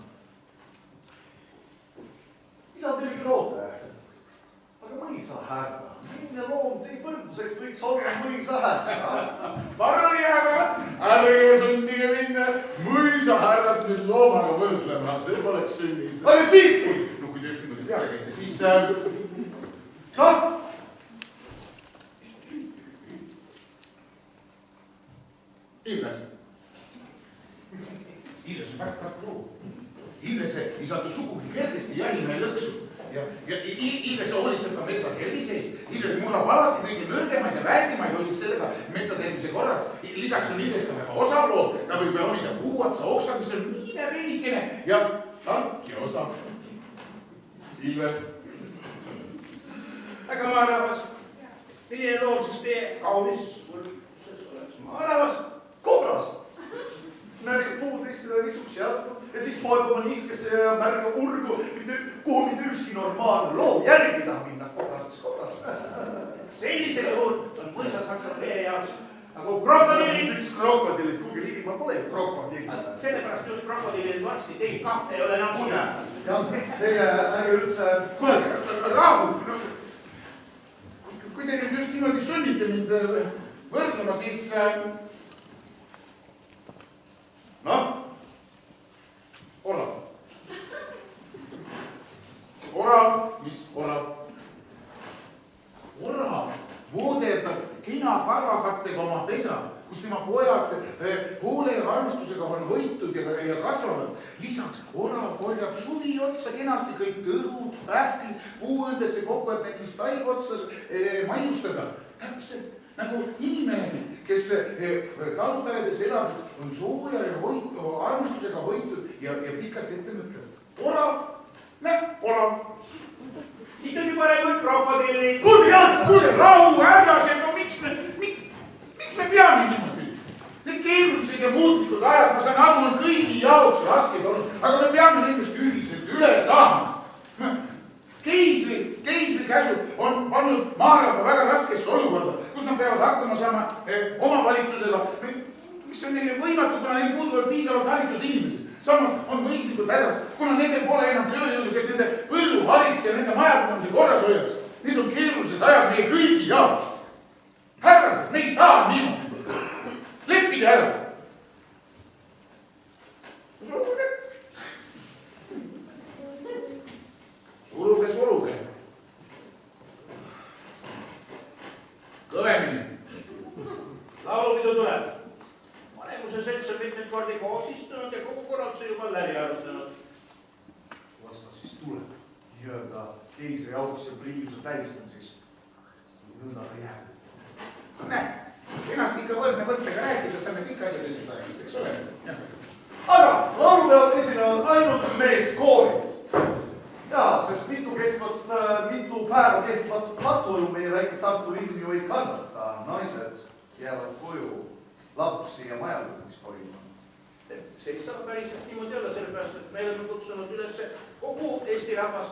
Isa tegi loote, aga mõisa härra. Milline loom teie võrdluseks võiks olla mõisa härra? Parani härra, ärge sundige minna mõisa härrat nüüd loomaga võrdlema, see poleks sünnis. Aga siiski! No kui te just niimoodi peale käite, siis... Ilves on väga tark loo. Ilves ei saatu sugugi kergesti jahimehe lõksu. Ja Ilves hoolitseb ka metsa tervise eest. Ilves murrab alati kõige nõrgemaid ja väärtimaid hoidis sellega metsa tervise korras. Lisaks on Ilves ka väga osav loom. Ta võib veel omida puuatsa oksad, mis on nii peenikene ja tark ja osav. Ilves. Aga maarahvas, milline loom siis teie kaunis võrdluses oleks maarahvas? Kobras! Märgib puuteistele nisuks jalgu ja siis poeb oma niskesse ja märga urgu, kuhu mitte ükski normaalne loom järgi taha minna. Kobras. Sellisel juhul on mõisasaksad meie jaoks nagu krokodillid. Üks krokodillid, kuigi Liivimaal pole ju krokodillid. Sellepärast just krokodillid varsti teid ka ei ole enam mulle. Jansen, teie ärge üldse... Kuulge, rahu! Kui te nüüd just niimoodi sunnite mind võrdlema, siis... Noh, orav. Orav, mis orav? Orav vooderdab kena karvakattega oma pesa, kus tema pojad hoole ja armastusega on hoitud ja kasvavad. Lisaks orav korjab suvi otsa kenasti kõik tõrud, pähklid, puuõndesse kokku, et need siis talv otsa maiustada. Täpselt nagu inimene, kes taluperedes elades on sooja ja armastusega hoitud ja pikalt ette mõtleb. Orav, orav. Ikkagi parem kui krokodillid. Kuulge, rahu, härrased, no miks me peame niimoodi? Need keerulised ja muutlikud ajad, ma saan aru, on kõigi jaoks rasked olnud, aga me peame nendest ühiselt üle saama. Keisri käsud on pannud maarahva väga raskesse olukorda, kus nad peavad hakkama saama oma valitsusega, mis on neile võimatu, kuna neil puuduvad piisavalt haritud inimesed. Samas on mõistlikud hädas, kuna nendel pole enam tööjõudu, kes nende põllu hariks ja nende majapidamise korras hoiaks. Need on keerulised ajad meie kõigi jaoks. Härrased, me ei saa niimoodi. Leppige ära. Suruge. Kõvemini. Laulupidu tuleb. Vanemuse selts on mitmeid kordi koos istunud ja kogu korralduse juba läbi arutanud. Las ta siis tuleb nii-öelda keisri auks ja pliiuse tähistamiseks. Nõnda ta jääb. Näed, ennast ikka võrdne võrdsega rääkida, saame kõik asjad ennast rääkida, eks ole? Aga laulupeol esinevad ainult meeskoorid. Jaa, sest mitu päeva kestvat katvoju meie väike Tartu linn ju ei kannata. Naised jäävad koju lapsi ja majandamist hoidma. see ei saa päriselt niimoodi olla, sellepärast, et me oleme kutsunud üles kogu Eesti rahvast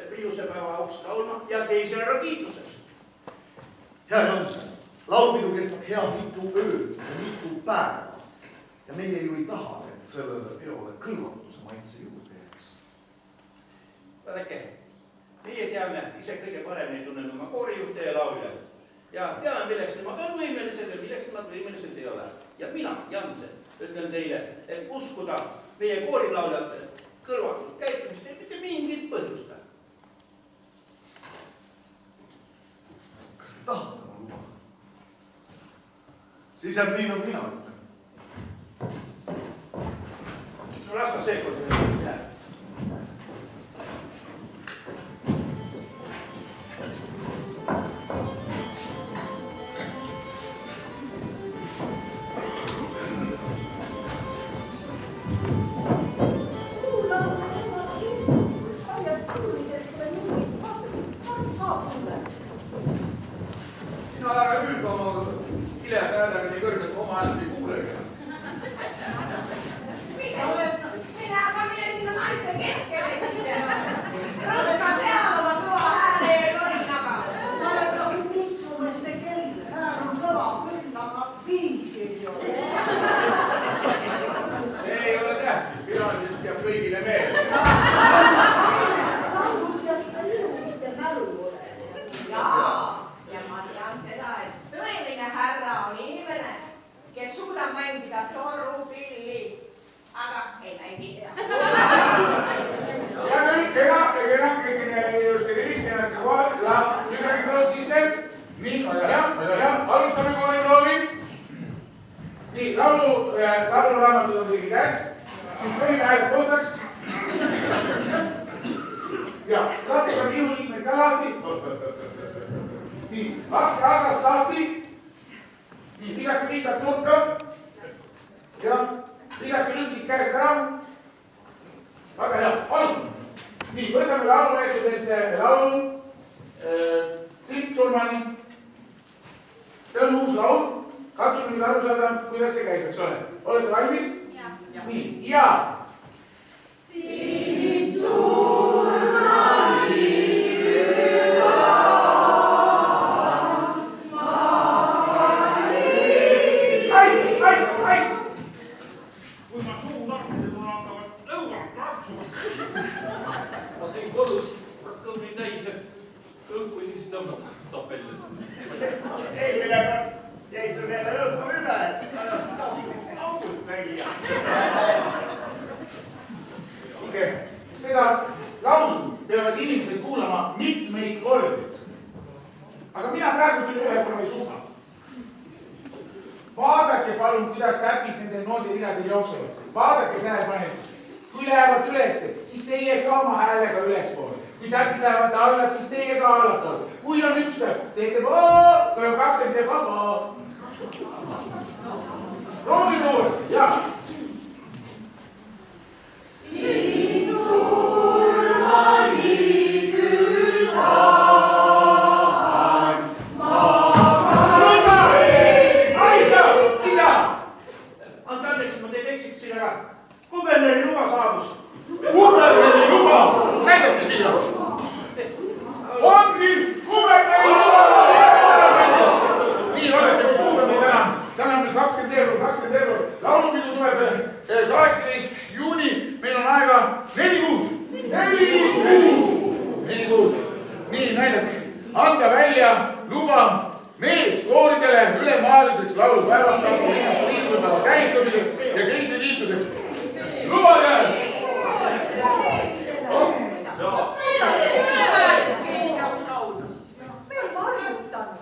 Priiusepäeva auks laulma ja keisriharra kiituseks. Hea Jansen, laulpidu kestab hea mitu ööd ja mitu päeva. Ja meie ju ei taha, et sellele peole kõlvatuse maitse juurde jääks. Vaadake, meie teame ise kõige paremini tunneme oma koorijuhte ja lauljad. Ja teame, milleks nemad on võimelised ja milleks nad võimelised ei ole. Ja mina, Jansen, ütlen teile, et uskuda meie koorilauljate kõlvatut käitumist ei mitte mingit põhjust. Kas te tahate ma luba? Siis jääb nii, nagu mina ütlen. No las ma seekord seda jääb. Sina ära hüüda oma kileda häälega nii kõrgelt, oma häält ei kuulegi. Mine aga mine sinna naiste keskele siis. Rõõga seal oma kõva hääle ja korinaga. Sa oled nagu mitsumeeste kell, hääl on kõva küll, aga viisi ei ole. See ei ole tähtis, peaasi jääb kõigile meelde. Laulud peab ikka ilu, mitte mälu ole. Jaa, ja ma tean seda, et tõeline härra on inimene, kes suudab mängida torupilli, aga ei mängi hea. Ja nüüd kenakene just Kristi ennast kohal ja midagi kõlab sisse. Nii, väga hea, alustame koorilooli. Nii, lauluraamatud on kõigi käes. Siis võime hääled puhtaks. Ja rattuga kihuliikmed ka lahti. Nii, laske adrast lahti. Nii, lisake viitab nurka. Ja lisake lüpsik käest ära. Väga hea, alustame. Nii, võtame laulureetudelt laulu Siit Surmani. See on uus laul. Katsume nüüd aru saada, kuidas see käib, eks ole. Olete valmis? Nii, ja. Siit Surmani küla Ai! Kui ma suu lahti, mul hakkavad lõuad praksuma. Ma sõin kodus kõhni täis, et õhku siis tõmbata tapelle. Eelmine kord jäi sul jälle õhku üle, pärast tahtsin august välja. Kuulge, seda laulu peavad inimesed kuulama mitmeid kordi. Aga mina praegu küll ühe korra ei suuda. Vaadake palun, kuidas täpid nende noodiridadel jooksevad. Vaadake tähelepanelikult. Kui lähevad ülesse, siis teie ka oma häälega ülespoole. Kui täpid lähevad alla, siis teie ka allapoole. Kui on üks täpp, teete voo, kui on kaks täpp, teeb voo. Proovime uuesti, jah. Siit Surmani küla Anta andeks, ma teid eksitasin, aga kuberneri luba saabus. Kuberneri luba! Näidake siia! On nüüd kuberneri luba! Nii, vaadake, kus kuulame täna. Täna on nüüd 20 veebruar. Laulupidu tuleb 18. juuni. Meil on aega 4 kuud. 4 kuud. Nii, näidake. Anda välja luba meeskooridele ülemaaliseks laulupäevast Priiusepäeva tähistamiseks ja keisrikiituseks. Luba käes!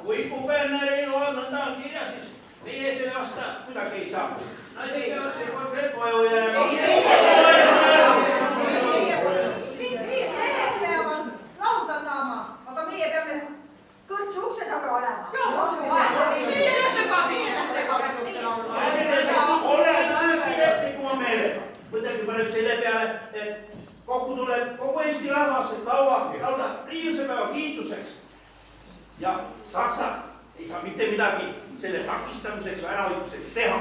Kui kuberneri loa nõnda on kirja, siis meie selle aasta kuidagi ei saa. Naised peavad seekord veel koju jääma. Mehed peavad laulda saama, aga meie peame kõrtsu ukse taga olema. Olen siiski lepniku oma meelega. Mõtelge parem selle peale, et kokku tuleb kogu Eesti rahvas, et laulda Priiusepäeva kiituseks. Ja Saksa ei saa mitte midagi selle takistamiseks või ärahoidmiseks teha.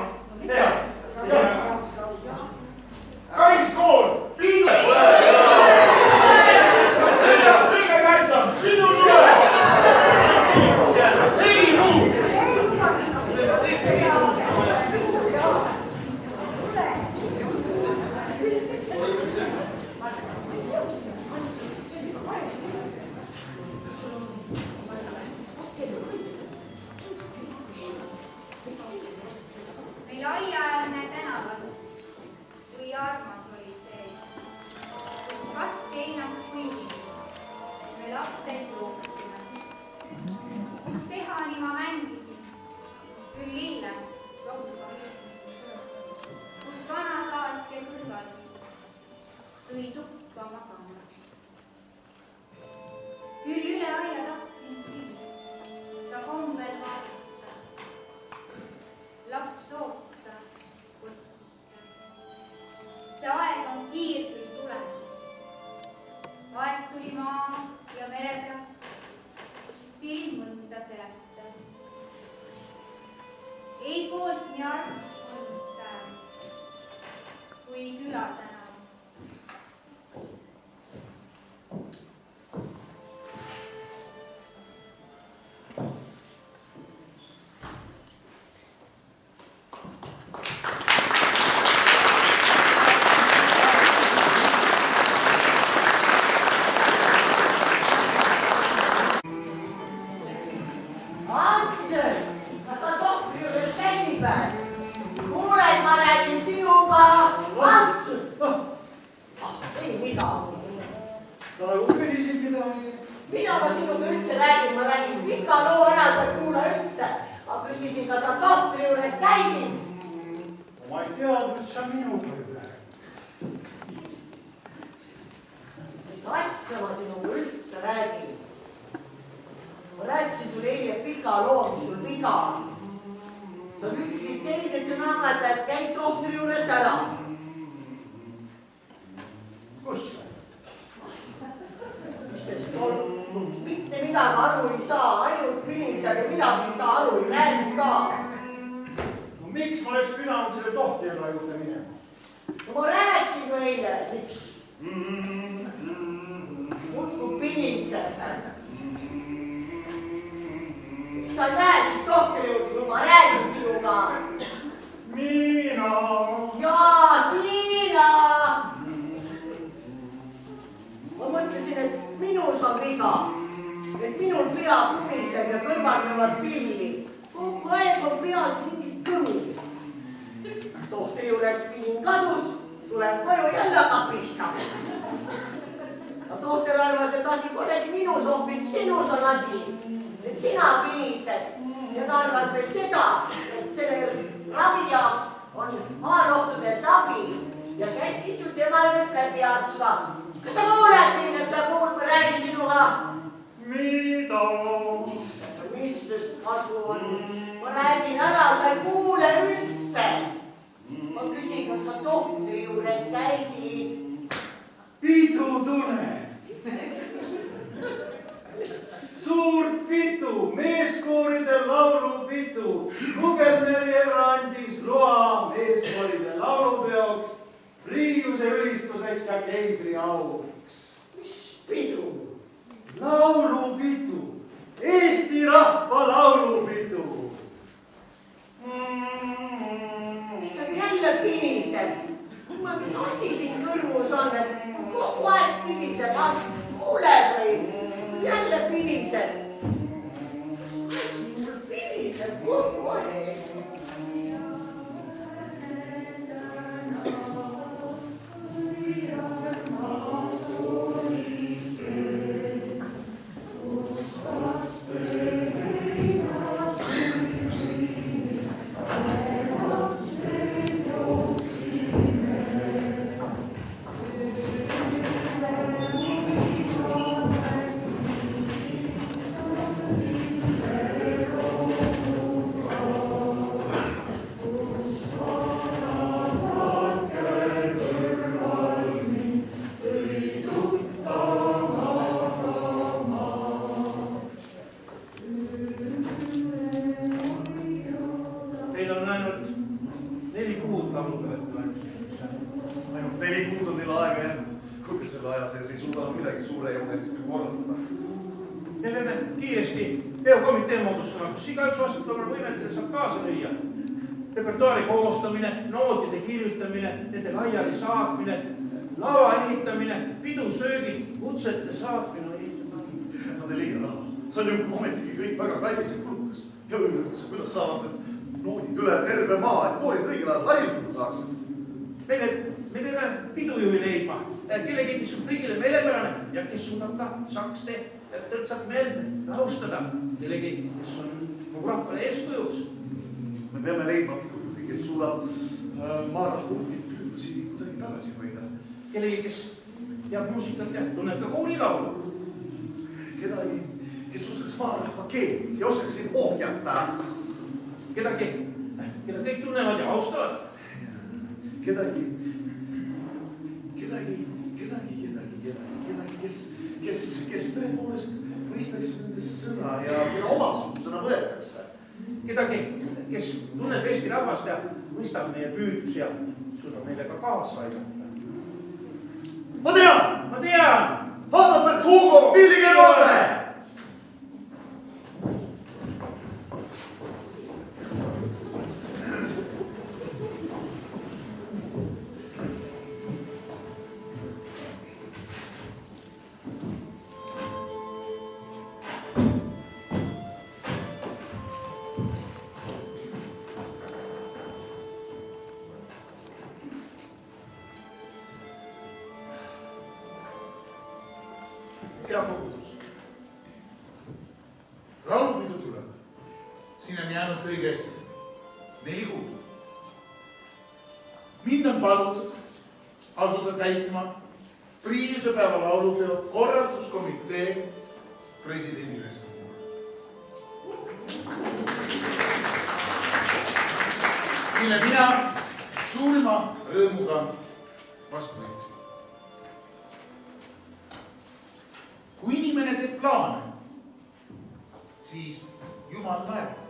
ei teadnud, et sa minuga ei räägi. Mis asja ma sinuga üldse räägin? Ma rääkisin sulle eile pika loo, mis sul viga on. Sa ütlesid selge sõnaga, et käid tohtri juures ära. Kus? Mis sest on? Mitte midagi aru ei saa, ainult piniseb ja midagi ei saa aru, ei räägi ka. No miks ma oleks pidanud selle tohtijaga juurde minema? No ma rääkisin ju eile, miks? Muudkui piniseb. Miks sa ei lähe siis tohtri juurde, kui ma räägin sinuga? Miina! Jaa, Siina! Ma mõtlesin, et minus on viga, et minul pea pumiseb ja kõrvalnevad pilli. Kogu aeg on peas mingi kõmi. Tohtri juures pinin kadus, tulen koju jälle hakkab pihta. Tohter arvas, et asi polegi minus, hoopis sinus on asi, et sina pinised. Ja ta arvas veel seda, et selle ravi jaoks on maarohtudest abi ja käskis sul tema juurest läbi astuda. Kas sa kuuled mind, et sa kuuled, ma räägin sinuga? Mida? Mis sest kasu on? Ma räägin ära, sa ei kuule üldse. Ma küsin, kas sa tohtri juures käisid? Pidu tuleb. Suur pidu, meeskooride laulupidu. Kuberneri andis loa meeskooride laulupeoks, Priiuse ülistuseks ja keisri auks. Mis pidu? Laulupidu, Eesti rahva laulupidu. Mis sa jälle pinised? Mis asi siin kõrvus on, et kogu aeg pinised, kuuled või? Jälle pinised. Mul pinised kogu aeg. Kus igaüks vastutavale võimetele saab kaasa lüüa. Repertuaari koostamine, nootide kirjutamine, nende laiali saatmine, lava ehitamine, pidusöögid, kutsete saatmine. Adelina, see on ju ometigi kõik väga kallis ja kulukas. Ja üleüldse, kuidas saavad need noodid üle terve maa, et koorid õigel ajal harjutada saaksid? Me teeme pidujuhi leidma, kellegi, kes on kõigile meelepärane ja kes suudab ka sakste tõrtsat meelde rahustada. Kellegi, kes on kogu rahvale eeskujuks. Me peame leidma pidujuhi, kes suudab maarahvurgid püüdlusi kuidagi tagasi hoida. Kellegi, kes teab muusikat ja tunneb ka koolilaulu. Kedagi, kes oskaks maarahva keelt ja oskaks neid ohjata. Kedagi, keda kõik tunnevad ja austavad. Kedagi, kes tõepoolest mõistaks nende sõna ja omasugusena võetakse. Kedagi, kes tunneb Eesti rahvast ja mõistab meie püüdlusi ja suudab meile ka kaasa aidata. Ma tean! Adalbert Hugo, Pillige Noode! Hea kogudus. Laulupidu tuleb. Siin on jäänud kõigest 4 kuud. mind on palutud asuda täitma Priiuse päeva laulupeo korralduskomitee presidendi ülesandeid. Mille mina suurima rõõmuga vastu võtsin. Kui inimene teeb plaane, siis Jumal näeb.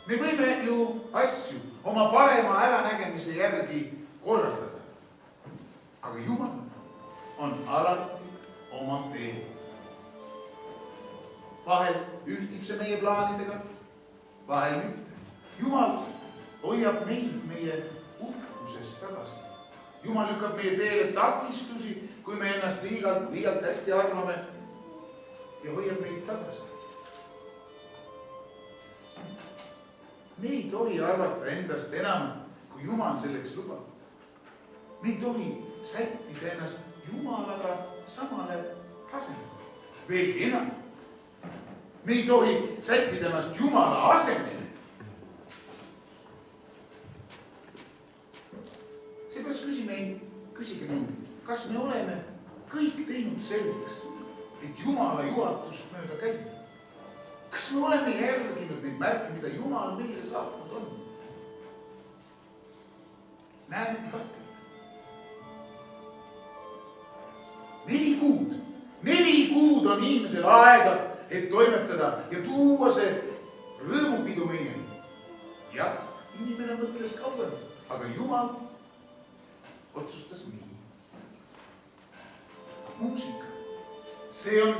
Me võime ju asju oma parema äranägemise järgi korraldada. Aga Jumal on alati oma tee. Vahel ühtib see meie plaanidega, vahel mitte. Jumal hoiab meid meie uhkusest tagasi. Jumal lükkab meie teele takistusi, kui me ennast liialt hästi arvame ja hoiab meid tagasi. Me ei tohi arvata endast enamat, kui Jumal selleks lubab. Me ei tohi sättida ennast Jumalaga samale tasemele. Veelgi enam. Me ei tohi sättida ennast Jumala asemele. Seepärast küsige mind, kas me oleme kõik teinud selgeks, et Jumala juhatust mööda käib? Kas me oleme järginud neid märke, mida Jumal meile saatnud on? Näen, et katkeb. 4 kuud on inimesel aega, et toimetada ja tuua see rõõmupidu meieni. Jah, inimene mõtles kauem, aga Jumal otsustas nii. Muusika, see on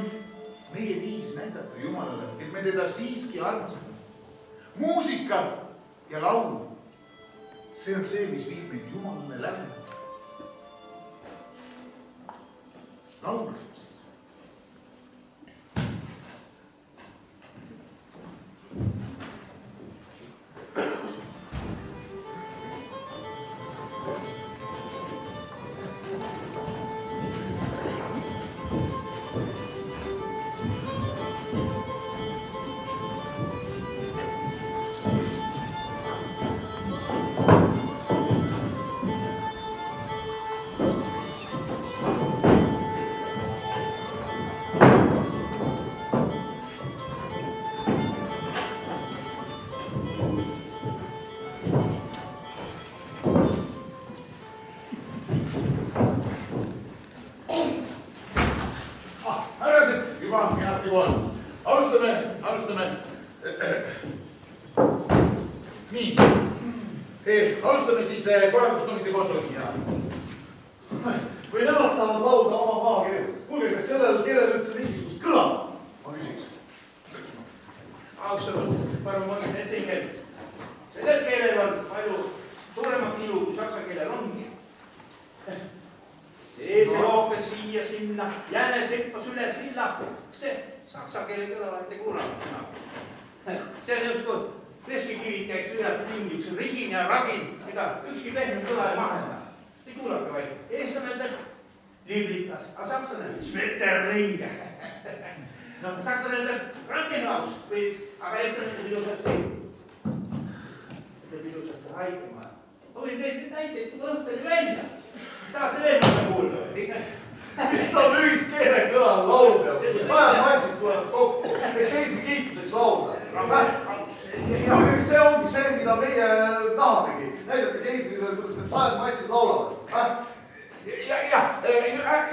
meie viis näidata Jumalale, et me teda siiski armastame. Muusika ja laul, see on see, mis viib meid Jumalale lähemale. Laul siis. Alustame. Nii. Alustame siis korralduskomitee koosolekut. Kui nemad tahavad laulda oma maakeeles, kuulge, kas sellel keelel üldse mingisugust kõla? Ma küsiks. Austatud, palun mõtlen ette ikka. Sellel keelel on palju suuremat ilu, kui saksa keelel ongi. Eesel hoopes siia sinna, jänes hüppas üle silla. See saksa keele kõla olete kuulanud. See on justkui veskikivid käiks ühelt ringi, üks rigin ja ragin, mida ükski pehme kõla ei mahenda. Ei kuulake vaid. Eestlane ütleb liblikas, aga sakslane Schmetterling. Sakslane ütleb Rankenhaus, aga eestlane ütleb ilusasti. Ütleb ilusasti Haikemaja. Ma võin teid näiteid õhteli välja. Tahate veel mõnda kuulda või? Mis on ühiskeele kõlal laulupeos, kus 100 maitsid tulevad kokku, et teisi kiituseks laulda. See ongi see, mida meie tahamegi. Näidati keisrile, kuidas need 100 maitsid laulavad.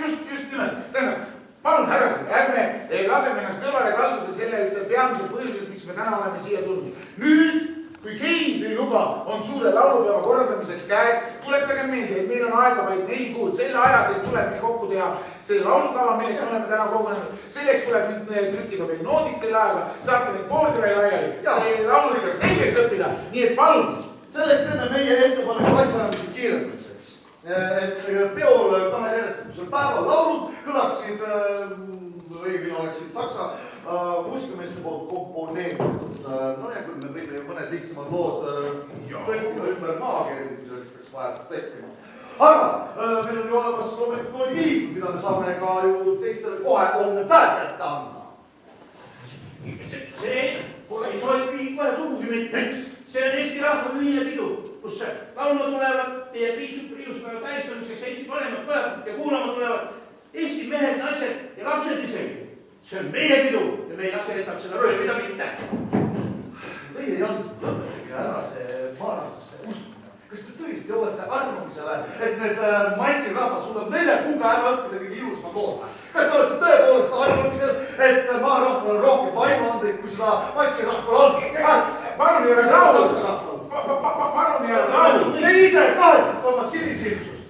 Just nimelt. Tähendab, palun härrased, ärme laseme ennast kõrvale kalduda sellelt peamised põhjused, miks me täna oleme siia tulnud. Nüüd, kui keisri luba on suure laulupeava korraldamiseks käes, tuletage meelde, et meil on aega vaid 4 kuud. Selle aja sees tuleb meil kokku teha see laulukava, milleks me oleme täna kogunenud. Selleks tuleb nüüd trükkida veel noodid selle ajaga, saata neid koolidele laiali, see lauluga selgeks õppida. Nii et palun. Selleks teeme meie ettepaneku asjaajamised kiirendamiseks. Et peol 2 järjestikusel päeval laulud kõlaksid, õigemini oleksid saksa muusikameeste poolt komponeeritud. No ja küll me võime ju mõned lihtsamad lood tõlkida ümber maakeeli, kui selleks peaks vajadus tekkima. Aga meil on ju olemas loomulikult liikud, mida me saame ka ju teistele kohe homne päev kätte anda. See ei sobi kohe sugugi mitte. See on Eesti rahva ühine pidu. kus laulma tulevad teie riiuspäeva tähistamiseks Eesti vanemad pojad ja kuulama tulevad Eesti mehed, naised ja lapsed isegi. See on meie pidu ja me ei lase jätab seda röövida mitte. Teie, Jans, lõpetage ära see maarahvasse uskumine. Kas te tõesti olete arvamisele, et need Maitsi rahvas suudab 4 kuuga ära õppida kõige ilusama koolma? Kas te olete tõepoolest arvamisel, et maarahval on rohkem vaimuandeid, kui seda Maitsi rahval on? Palun ei ole laulu. Te ise kahetsete oma sinisilmsust.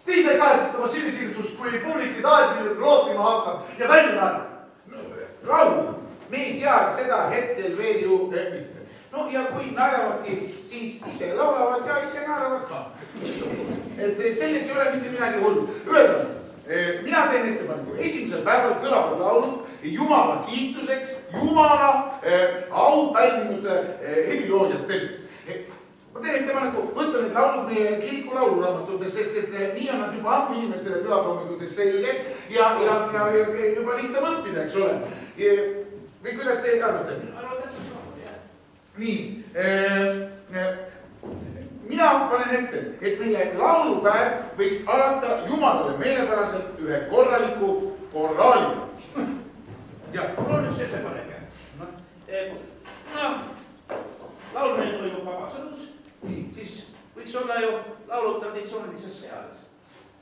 Te ise kahetsete oma sinisilmsust, kui publikid aedmillega loopima hakkab ja välja naerab. Rahu, me ei tea seda hetkel veel ju mitte. No ja kui naeravadki, siis ise laulavad ja ise naeravad ka. Et selles ei ole mitte midagi hullu. Ühesõnaga, mina teen ettepaneku. Esimesel päeval kõlavad laulud Jumala kiituseks, Jumala au pälvinud heliloojatele. Ma teen ettepaneku võtta need laulud meie kiriku lauluraamatutes, sest et nii on nad juba ammu inimestele pühapäevakutes selged ja juba lihtsam õppida, eks ole. Või kuidas te arvate? Nii, mina panen ette, et meie laulupäev võiks alata Jumalale meelepäraselt ühe korraliku koraaliga. Ja, mul on üks ettepanek. Laulmine toimub Vabasõnus, siis võiks olla ju laulud traditsioonilises seades.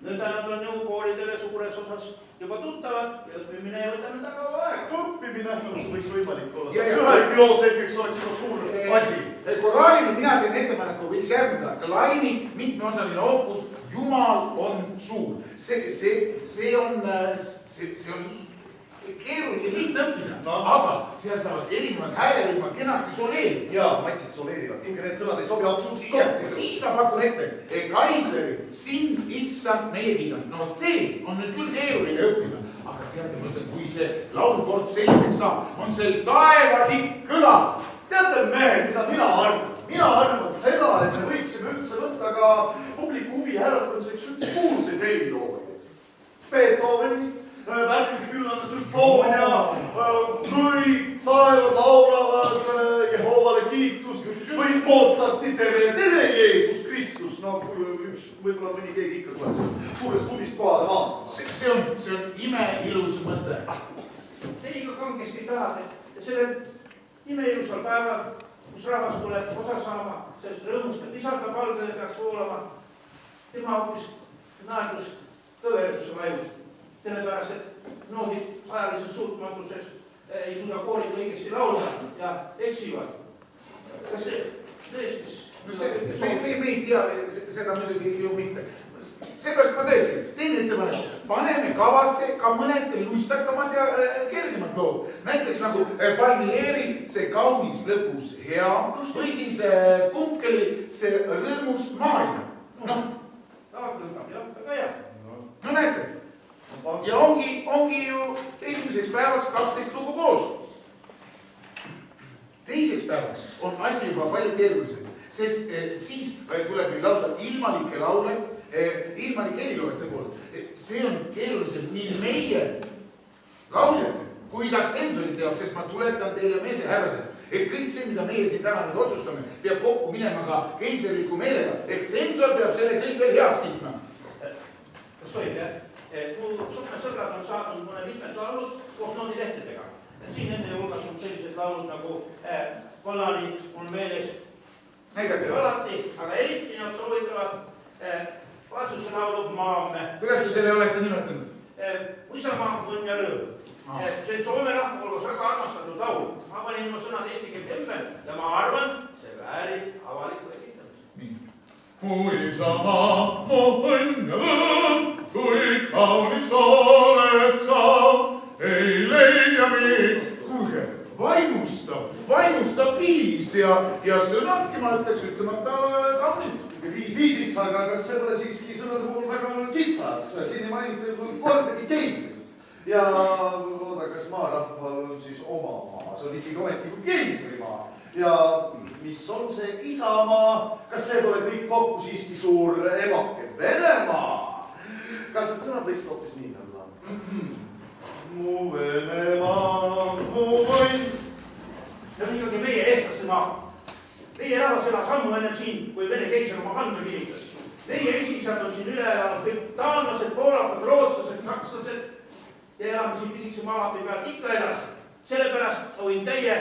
Nõnda nad on nõukooridele suures osas juba tuttavad ja õppimine ei võta nõnda kaua aega. Õppimine võiks võimalik olla. Ühe kilo selgeks oleks juba suur asi. Koraalini mina teen ettepaneku võiks järgneda. Laini mitmeosaline opus Jumal on suur. See on keeruline lihtne õppida, aga seal saavad erinevad häälelühmad kenasti soleerida. Jaa, matsid soleerivad. Ikka need sõnad ei sobi absoluutselt kokku. Siis ma pakun ette, Kaiseri, sind, issand, meie kiidab. No see on nüüd küll keeruline õppida, aga teate, ma ütlen, kui see laulkord selgeks saab, on see taevalik kõla. Teate, mehed, mida mina arvan? Mina arvan seda, et me võiksime üldse võtta ka publiku huvi äratamiseks üldse kuulsaid heliloojaid. Beethoveni, värvilise küllane sümfoonia, kõik taevad laulavad Jehovale kiitus või Mozarti tere Jeesus Kristus. No võib-olla mõni keegi ikka tuleb sellest suurest huvist kohale vaatama. See on imeilus mõte. Te ikka kangesti tahate ja sellel imeilusal päeval, kus rahvas tuleb osa saama, sellest rõõmust ja pisarda palgele peaks voolama, tema hoopis naerdus kõverduse vajus. Sellepärast, et noodid ajalises suutmatusest ei suuda koorid õigesti laulda ja eksivad. Kas see tõestis? Me ei tea seda muidugi ju mitte. Seepärast ma tõesti teen ettepaneku. Paneme kavasse ka mõned lustakamad ja kergemad lood. Näiteks nagu Palmieri see kaunis lõbus hea või siis Kunkeli see rõõmus maailm. No näete. Ja ongi ju esimeseks päevaks 12 lugu koos. Teiseks päevaks on asi juba palju keerulisem, sest siis tuleb meil laulda ilmalikke laule, ilmalik heliloojate poolt. See on keerulisem nii meie lauljate kui ka tsensorite jaoks, sest ma tuletan teile meelde, härrased, et kõik see, mida meie siin täna nüüd otsustame, peab kokku minema ka keisriliku meelega, et tsensor peab selle kõik veel heaks kiitma. Kas tohib, jah? Mu sõbrad on saanud mõne mitmed laulud koos noodilehtedega. Siin nende hulgas on sellised laulud nagu Kollani mul meeles alati, aga eriti nad soovitavad Vatsuse laulu Maamme. Kuidas te selle olete nimetanud? Isamaa, õnn ja rõõm. See on Soome rahva hulgas väga armastatud laul. Ma panin oma sõnad eesti keelt ümber ja ma arvan, see väärib avalikku esitamist. Mu isamaa, mu õnn ja rõõm, kui kaunis oled sa, ei leia mind. Kuulge, vaimustab viis ja sõnadki ma ütleks ütlemata kaunid. Viis, aga kas see pole siiski sõnade puhul väga kitsas? Siin ei mainita kordagi keisrit. Ja oota, kas maarahval on siis oma maa? See on ikkagi ometi kui keisrimaa. Ja mis on see isamaa? Kas see pole kõik kokku siiski suur emake Venemaa? Kas need sõnad võiksid hoopis nii olla? Mu Venemaa, mu võim. See on ikkagi meie eestlaste maa. meie rahvas elas ammu ennem siin, kui Vene keiser oma kanda kinnitas. Meie esiisad on siin üle elanud kõik taanlased, poolakad, rootslased, sakslased ja elame siin pisikese maalapi peal ikka edasi. Sellepärast võin teie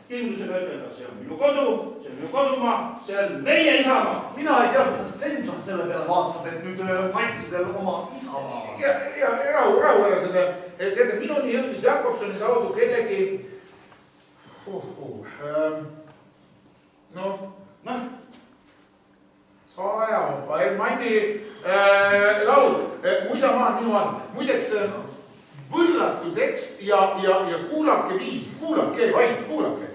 kindlusega ütelda, see on minu kodu, see on minu kodumaa, see on meie isamaa. Mina ei tea, kuidas Senson selle peale vaatab, et nüüd maitsi veel oma isamaa. Ja rahu ära seda. Teate, minuni jõudis Jakobsoni kaudu kellegi... Sajaopa, Elmanni laul, Mu isamaa on minu all. Muideks võrratu tekst ja kuulake viisi, kuulake, vaid kuulake.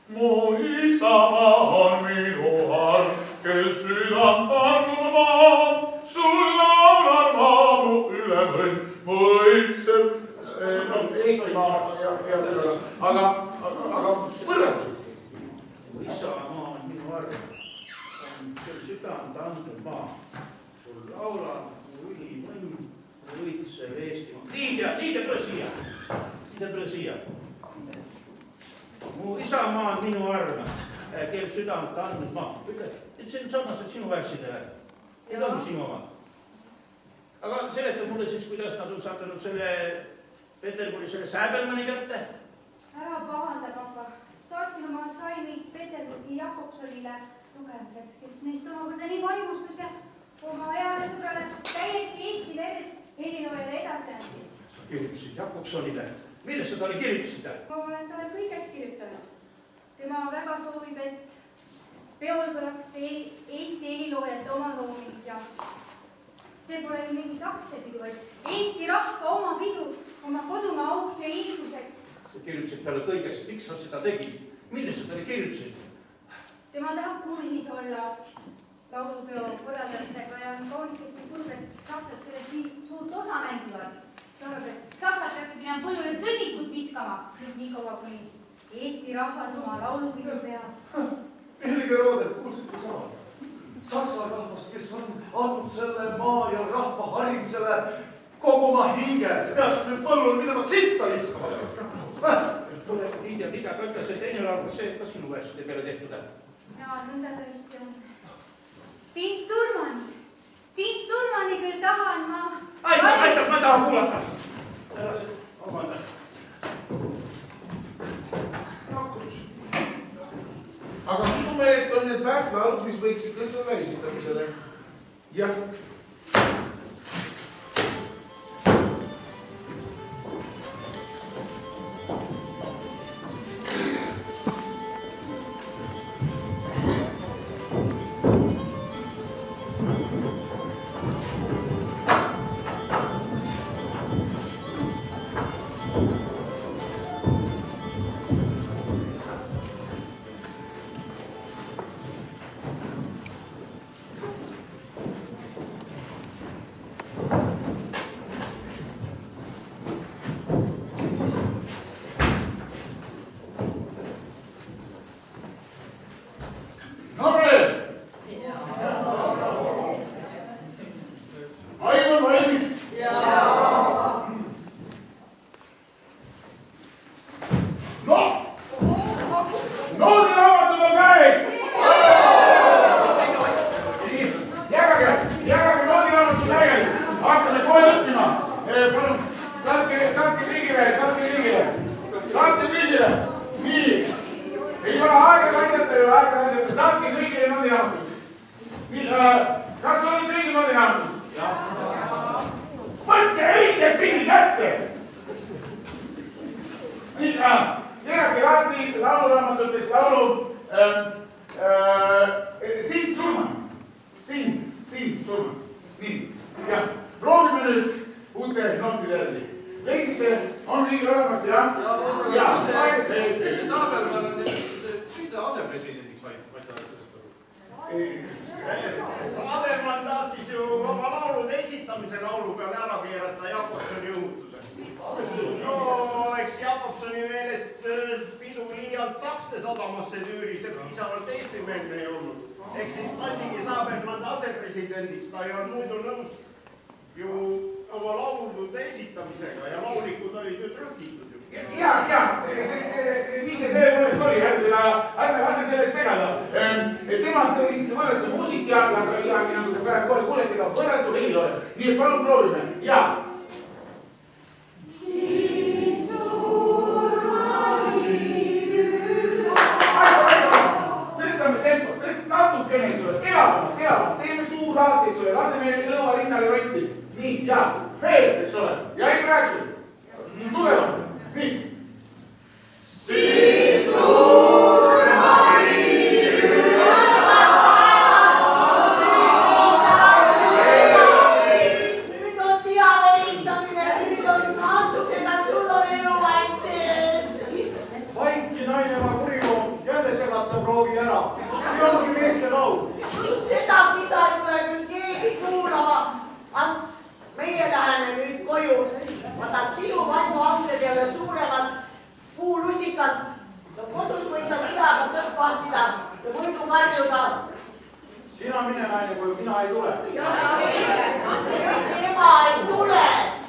Mu isamaa on minu all, kel südant andnud maa, sul laulan maa mu ülemõnn, mu õitseb. See on Eestimaa ja aga võrratu. Mu isamaa on minu all. Kel südant andnud maa, sul laulab mu ülimõnn, mu õitsev Eestimaa. Liidia, tule siia. Mu isamaa on minu arm, kel südant andnud maa. Ütle, et see on sarnaselt sinu värsidele. Need on sinu oma. Aga seletab mulle siis, kuidas nad on sattunud selle Peterburi selle Säbelmanni kätte. Ära pahanda, papa. Saatsin oma saimid Peterburgi Jakobsonile lugemiseks, kes neist omakorda nii vaimustus ja oma heale sõbrale täiesti Eesti verd Heliloele edasi andis. Sa kirjutasid Jakobsonile. Millest sa talle kirjutasid? Ma olen talle kõigest kirjutanud. Tema väga soovib, et peol kõlaks Eesti heliloojate oma looming ja see pole ju mingi sakste pidu, vaid Eesti rahva oma pidu, oma kodumaa auks ja ilguseks. Sa kirjutasid talle kõigest. Miks sa seda tegid? Millest sa talle kirjutasid? Tema tahab kursis olla laulupeo korraldamisega ja on kaunikesti kurb, et saksad sellest nii suurt osa mängivad. Tahab, et saksad peaksid minema põllule sõnnikut viskama, nii kaua kui Eesti rahvas oma laulupidu peab. Helge Rooder, kuulsite sama? Saksa rahvas, kes on andnud selle maa ja rahva harimisele kogu oma hinge, peaks nüüd põllul minema sitta viskama. Tule, Liidia, mida ka ütles, et teine rahvas see, ka sinu värside peale tehtud. Ja nõnda tõesti on. Sind surmani küll tahan ma. Aitab, ma tahan kuulata. Ära see, omanda. Aga minu meelest on need väärtlaud, mis võiksid kõik olla esitamisele. Jah. Sabermann tahtis ju oma laulude esitamise laulu peale ära keerata Jakobsoni õhutuse. No, eks Jakobsoni meelest pidu liialt Sakste sadamasse tüüris, et piisavalt eestimeelne ei olnud. Eks siis pandigi Sabermann asepresidendiks, ta ei olnud muidu nõus ju oma laulude esitamisega ja laulikud olid ju trükitud ju. nii see tõepoolest oli, ärme lase sellest segada. Tema on sellist võrratu muusik ja nagu te praegu kohe kuulete, ka võrratu heli ole. Nii et palun proovime. Ja. Tõstame tempot, natukene, eks ole, elavamalt. Teeme suur raati, eks ole, laseme lõua rinnale rotti. Nii, ja, veel, eks ole, ja ei rääksu. Tugevam, nii. Siin surmani nüüd on siia veristamine, nüüd on natukene sul on eluvaim sees. Vaiki naine oma kuriloom, jälle segab sa proovi ära. See ongi meeste laul. Seda pisa ei tule küll keegi kuulama. Ants, meie läheme nüüd koju. Vaata sinu vaimuanded ei ole suuremad puulusikast. Ja kodus võid sa siaga tõpp vahtida ja muidu karjuda. Sina mine naine, kui mina ei tule. Tema ei tule.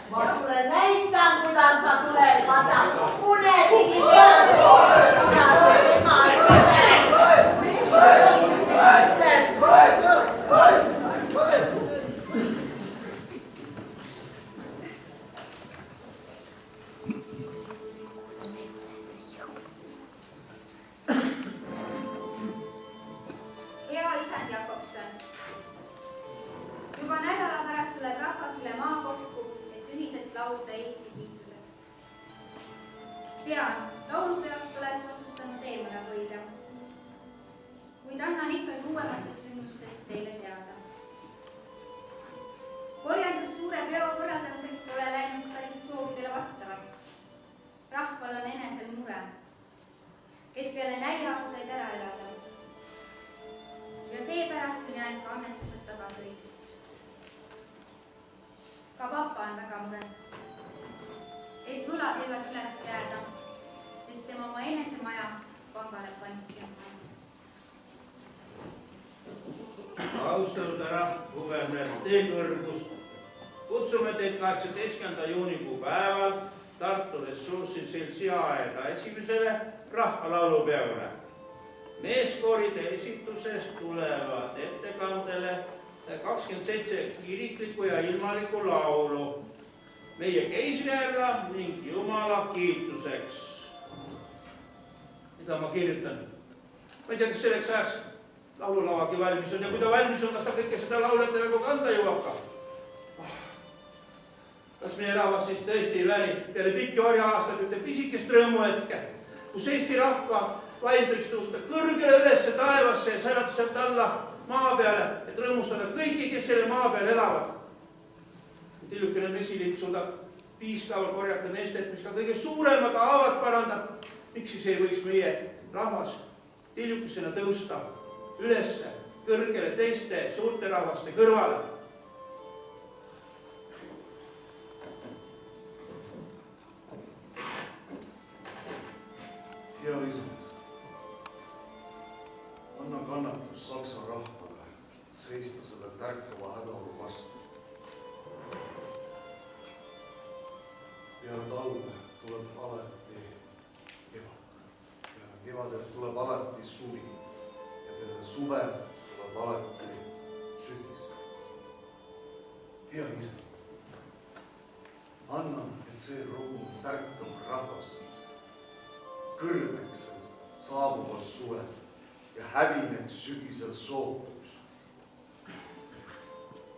Ma sulle näitan, kuidas sa tuled. Vaata, punetigi tead, kuidas tema ei tule. Mis on hea isand Jakobson. Juba nädala pärast tuleb rahvas üle maa kokku, et ühiselt laulda Eesti kiituseks. Tean, laulupeost olete otsustanud eemale hoida, kuid annan ikkagi uuematest sündmustest teile teada. Korjandus suure peo korraldamiseks pole läinud päris soovidele vastavalt. Rahval on enesel mure, et peale näljaastaid ära elada. Ja seepärast on jäänud ka annetused tagasiõigust. Ka papa on väga mures, et võlad võivad üles jääda, sest tema oma enesemaja pangale panti on saanud. Austatud härra kuberner, teie kõrgus, kutsume teid 18. juunikuu päeval Tartu Ressursiseltsi aeda esimesele rahvalaulupeole. Meeskooride esitusest tulevad ettekandele 27 kiriklikku ja ilmalikku laulu meie keisrihärra ning Jumala kiituseks. Mida ma kirjutan? Ma ei tea, kas selleks ajaks laululavagi valmis on ja kui ta valmis on, kas ta kõike seda laulete nagu kanda jõuab ka? Kas meie rahvas siis tõesti ei vääri peale pikki orja-aastaid ühte pisikest rõõmuhetke, kus Eesti rahva vaim võiks tõusta kõrgele ülesse taevasse ja särata sealt alla maa peale, et rõõmustada kõiki, kes selle maa peal elavad. Tillukene mesilind suudab piiskaaval korjata nestet, mis ka kõige suuremad haavad parandab. Miks siis ei võiks meie rahvas tillukesena tõusta ülesse kõrgele teiste suurte rahvaste kõrvale? Hea isand, anna kannatus Saksa rahvale seista selle tärkava hädaolu vastu. Peale talve tuleb alati kevad. Peale kevadet tuleb alati suvi ja peale suve tuleb alati sügis. Hea isand, anna, et see ruum tärkav rahvas kõrveks saabuval suvel ja hävineks sügisel sootus.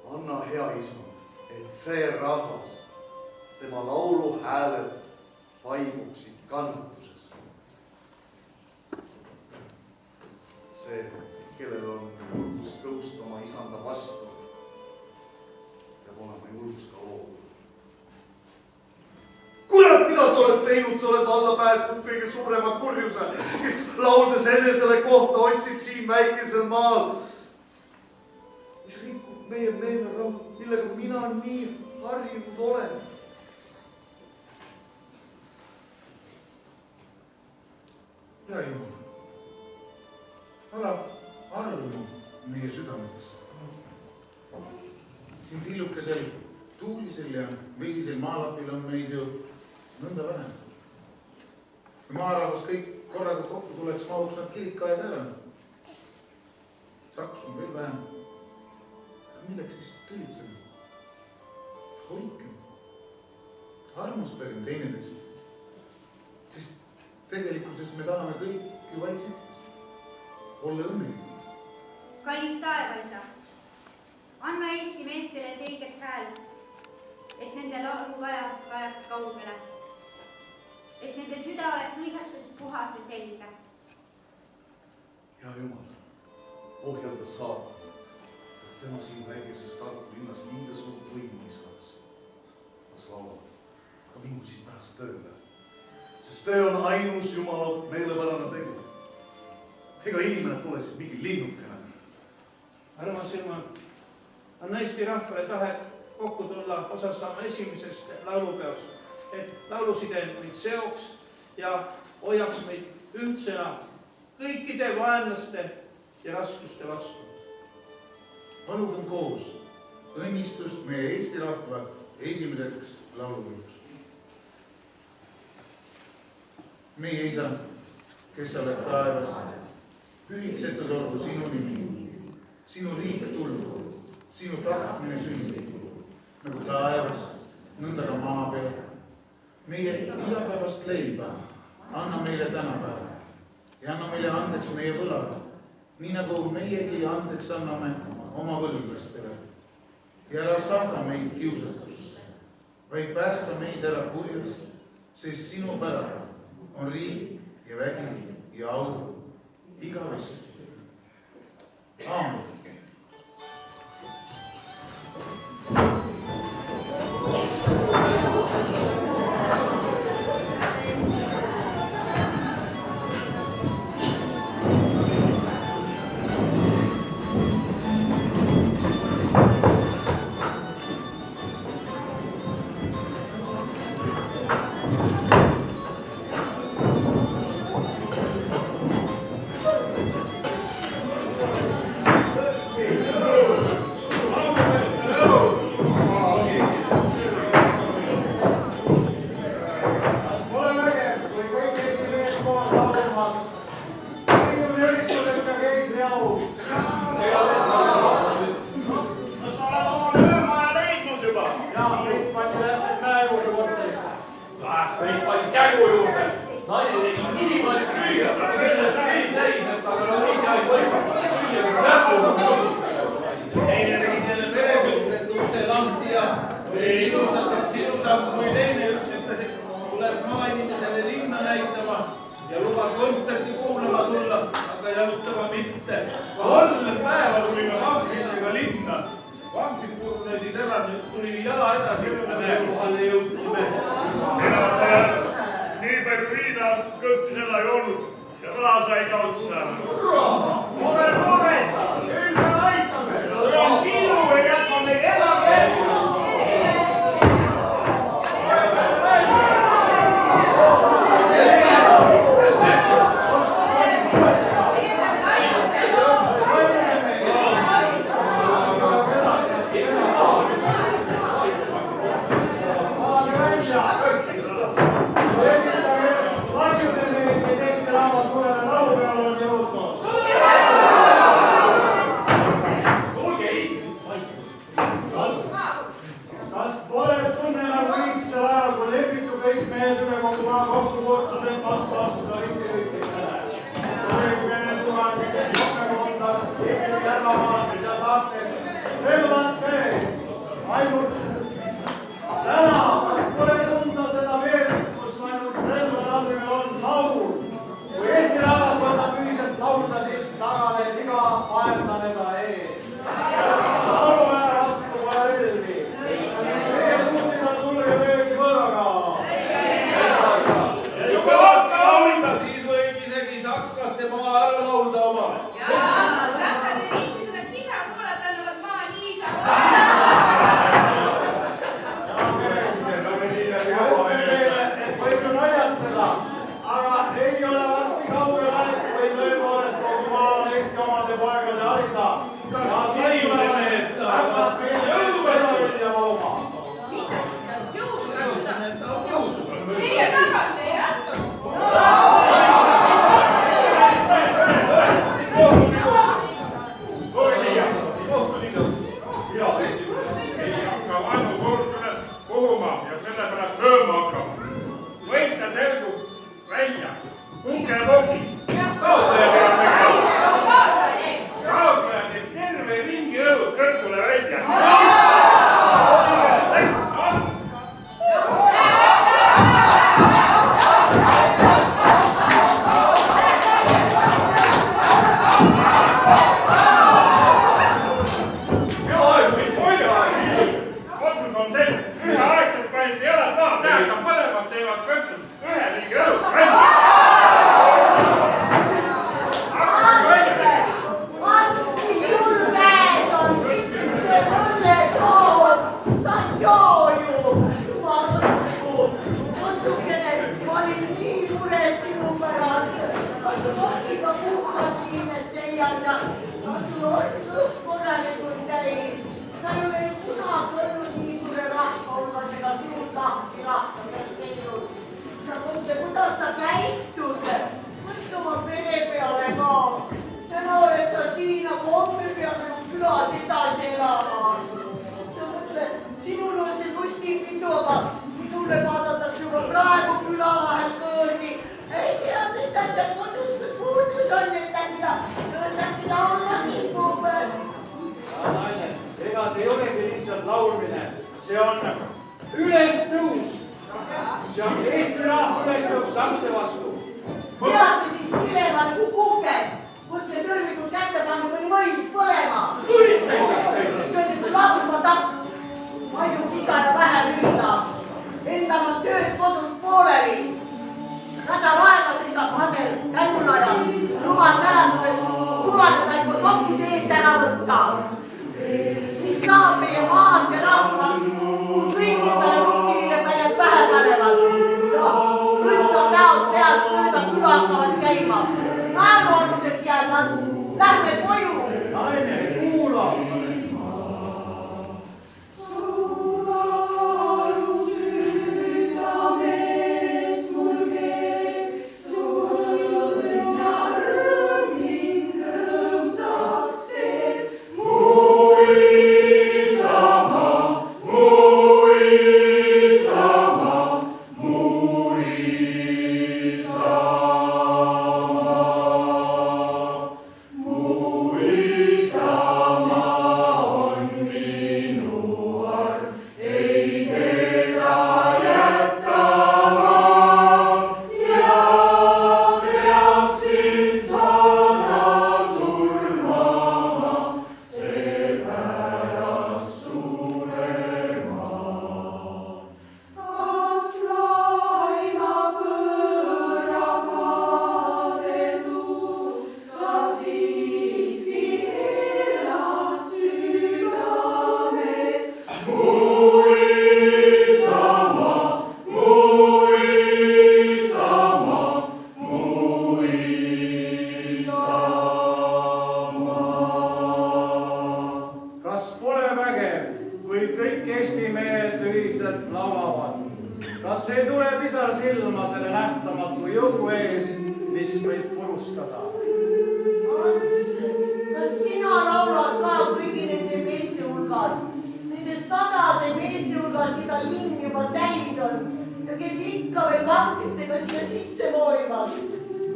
Anna, hea isand, et see rahvas, tema laulu hääled vaimuksid kannatuses. See, kellel on julgus tõusta oma isanda vastu, peab olema julgus ka loobuda. Kurat, mida sa oled teinud, sa oled alla päästnud kõige suurema kurjuse, kes lauldes enesele kohta otsib siin väikesel maal, mis rikub meie meelerahu, millega mina nii harjunud olen. Hea Jumal, ala armu meie südametesse. Siin tillukesel tuulisel ja vesisel maalapil on meid ju nõnda vähem. kui maarahvas kõik korraga kokku tuleks, mahuks nad kirikaed ära. Saks on veel vähem. Aga milleks siis tülitseda? Hoikem. Armastagem teineteist. Sest tegelikkuses me tahame kõik ju vaid üht. Olla õnnelikud. Kallis taevaisa, anna Eesti meestele selget hääl, et nende laulukajad kajaks kaugele. Et nende süda oleks mõisates puhas ja selge. Hea Jumal, ohjeldas saatanat, et tema siin väikeses Tartu linnas liiga suurt võimu ei saaks. Las laulab, aga mingu siis pääse tööle, sest töö on ainus Jumala meelepärane tegu. Ega inimene pole siis mingi linnukene. Armas Jumal, anna Eesti rahvale tahe kokku tulla osa saama esimesest laulupeost, et lauluside meid seoks ja hoiaks meid ühtsena kõikide vaenlaste ja raskuste vastu. Palugem koos õnnistust meie Eesti rahva esimeseks laulupeoks. Meie isa, kes sa oled taevas, pühitsetud olgu sinu nimi, sinu riik tulgu, sinu tahtmine sünnib, nagu taevas, nõnda ka maa peal. Meie igapäevast leiba anna meile tänapäeva ja anna meile andeks meie võlad, nii nagu meiegi andeks anname oma võlglastele. Ja ära saada meid kiusatusse, vaid päästa meid ära kurjas, sest sinu pärane on riik ja vägi ja au igavesti. Aamen. Laulupeole on jõudnud. kõrtsule välja. Otsus on selline, üheaegselt panid jalad maha, tähendab mõlemad teevad kõrtsul ühe liigi õhku välja. Kuidas sa käitud? Mõtle oma pere peale ka. Täna oled sa siin nagu homme pead nagu külas edasi elama. Sa mõtle, sinul on see lustipidu, aga minule vaadatakse juba praegu küla vahel kõõrni. Ei tea, mida seal kodus puudus on, et ta äkki laulma kipub. Naine, ega see ei olegi lihtsalt laulmine. See on ülestõus. See on Eesti rahva ülestõus sakste vastu. Peate siis minema nagu kuked. Võtse tõrvikud kätte panna või mõis põlema. See on nüüd laulma tapp. Palju kisa ja vähe müüda. Endal on tööd kodus pooleli. Nädal aega seisab Mader kännuna ja luban tänatud, et sulaneda ikka soppuse eest ära võtta. Mis saab meie maas ja rahvas, kui kõik endale nukkilile peale pähe panevad. Õitsad näod peast mööda küla hakkavad käima. Naeruolluseks jääd ants. Lähme koju. Naine, kuula.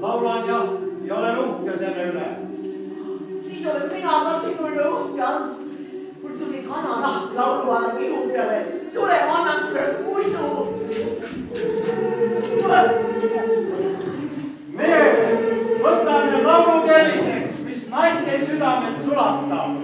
Laulan ja olen uhke selle üle. Siis olen mina ka sinu üle uhke, Ants. Mul tuli kananahk lauluaja kihu peale. Tule, ma annan sulle muisu. Mehed, võtame laulu keliseks, mis naiste südamed sulatab.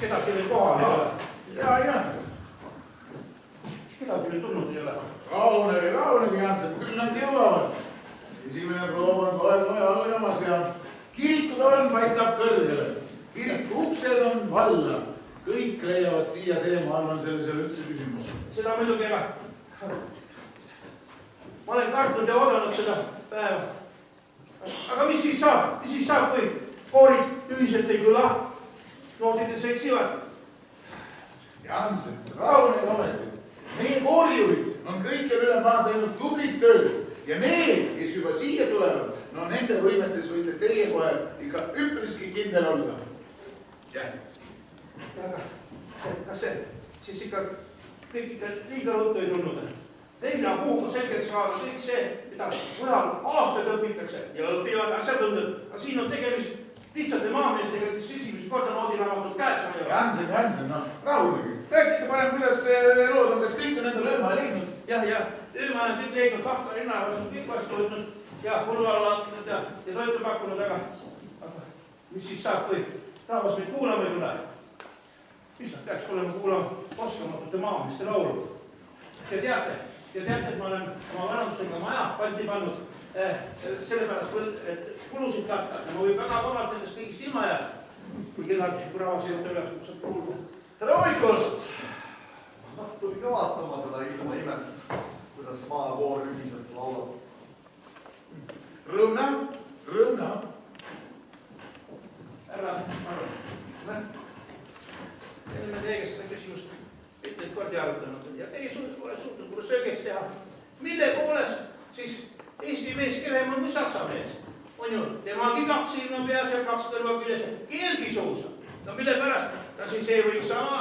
Kedagi veel kohal ei ole. Ja, Jans. Kedagi veel tulnud ei ole. Rahunegi, Jansen, küll nad jõuavad. Esimene proov on kohe allajamas ja kirikutorn paistab kõrgele. Kiriku uksed on valla. Kõik leiavad siia tee, ma arvan, sellisele üldse küsimus. Seda muidugi ei ole. ma olen kartnud ja oodanud seda päeva. Aga mis siis saab, kui koorid ühiselt ei kõla, noodides eksivad? Jansen, rahune ometi. Meie koorijuhid on kõikjal üle maa teinud tublit tööd ja need, kes juba siia tulevad, no nende võimetes võite teie kohe ikka üpriski kindel olla. Kas see siis ikka kõik ikka liiga ruttu ei tulnud? 4 kuuga selgeks saada kõik see, mida mujal aastaid õpitakse ja õpivad asjatundjad. Aga siin on tegemist lihtsate maameestega, kes esimest korda noodiraamatut käes on. Jansen, no rahunegi. Rääkige parem, kuidas lood on, kas kõik on enda lööma leidnud? Ja, lööma on kõik leidnud, kahta rinnavas on kõik vastu võtnud ja hullualla andnud ja toitu pakkunud, aga mis siis saab, kui rahvas meid kuulama ei tule? Mis nad peaks tulema kuulama oskamatute maameeste laulu? Te teate, et ma olen oma varandusega maja pandi pannud sellepärast, et kulusid katta ja ma võib väga vabalt endast kõigist ilma jääda, kui kedagi rahvas ei võtta üles, kus saab kuulda. Tere hommikust! Tuli ka vaatama seda ilma imet, kuidas maakoor ühiselt laulab. Rõõmna. Härra Marro, me teiega seda küsimust mitmeid kordi arutanud ja teie pole suutnud mulle selgeks teha, mille poolest siis Eesti mees kevem on või saksa mees. On ju, temagi 2 silma peas ja 2 kõrva küljes ja keelgi suusa. No mille pärast ta siis ei võiks sama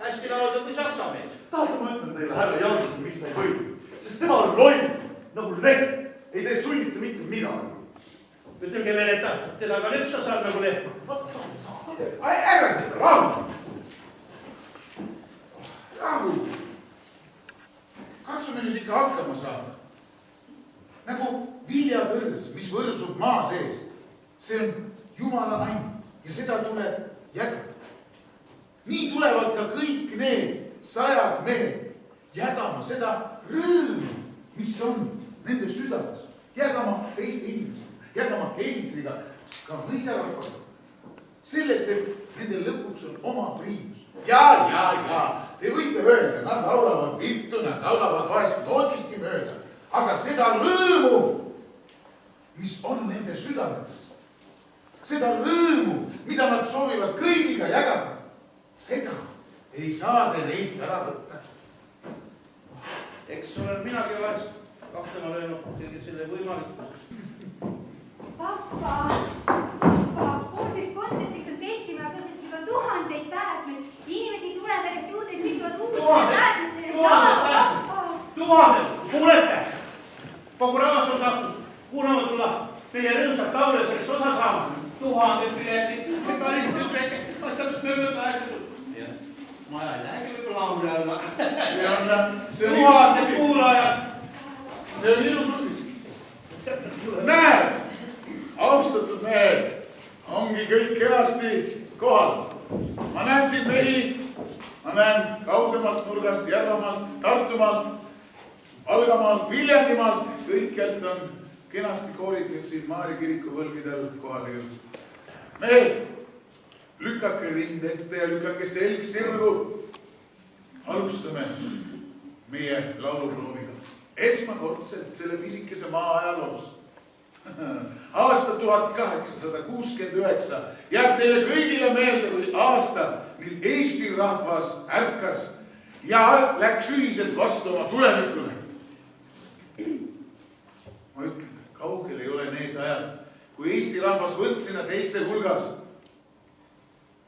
hästi laulda kui saksa mees? Tahate, ma ütlen teile, härra Jansen, miks ta ei või? Sest tema on loll, nagu lehm. Ei tee sunnita mitte midagi. Ütelge veel, et teda ka lüpsta saab nagu lehma. Saab. Ära see, rahu. Katsume nüüd ikka hakkama saada. Nagu viljakõrges, mis võrsub maa seest. See on Jumala aim ja seda tuleb jagada. Nii tulevad ka kõik need 100 mehed jagama seda rõõmu, mis on nende südames. Jagama teiste inimestega, jagama keisriga, ka mõisarahvaga. Sellest, et nende lõpuks on oma priimus. Ja. Te võite öelda, nad laulavad viltu, nad laulavad vahest noodistki mööda. Aga seda rõõmu, mis on nende südametes, seda rõõmu, mida nad soovivad kõigiga jagada, seda ei saa te neilt ära võtta. Eks olen minagi vahest kahtema löönud selle võimalikult. Papa, homseks kontsertiks on seltsimaja osalt juba 1000 pääsmeid. Inimesi tuleb järjest juurde, küsivad Tuhanded, kuulete? Kogu rahvas on tahtnud kuulama tulla meie rõõmsat laulu ja sellest osa saama. 1000 piletid, kallis tükreke, vastatud mööda pääsetud. Maja ei lähegi võib-olla laulu jälle. See on 1000 kuulajad. See on ilus uudis. Näed, austatud mehed, ongi kõik kenasti kohal. Ma näen siin mehi, ma näen kaugemalt nurgast, Järvamaalt, Tartumaalt, Valgamaalt, Viljandimaalt, kõikjalt on kenasti koorid nüüd siin Maarja kiriku võlvidel kohale jõudnud. Mehed, lükake rind ette ja lükake selg sirgu. Alustame meie lauluprooviga. Esmakordselt selle pisikese maa ajaloos. Aasta 1869 jääb teile kõigile meelde kui aasta, mil Eesti rahvas ärkas ja läks ühiselt vastu oma tulevikule. Ma ütlen, kaugel ei ole need ajad, kui Eesti rahvas võrdsena teiste hulgas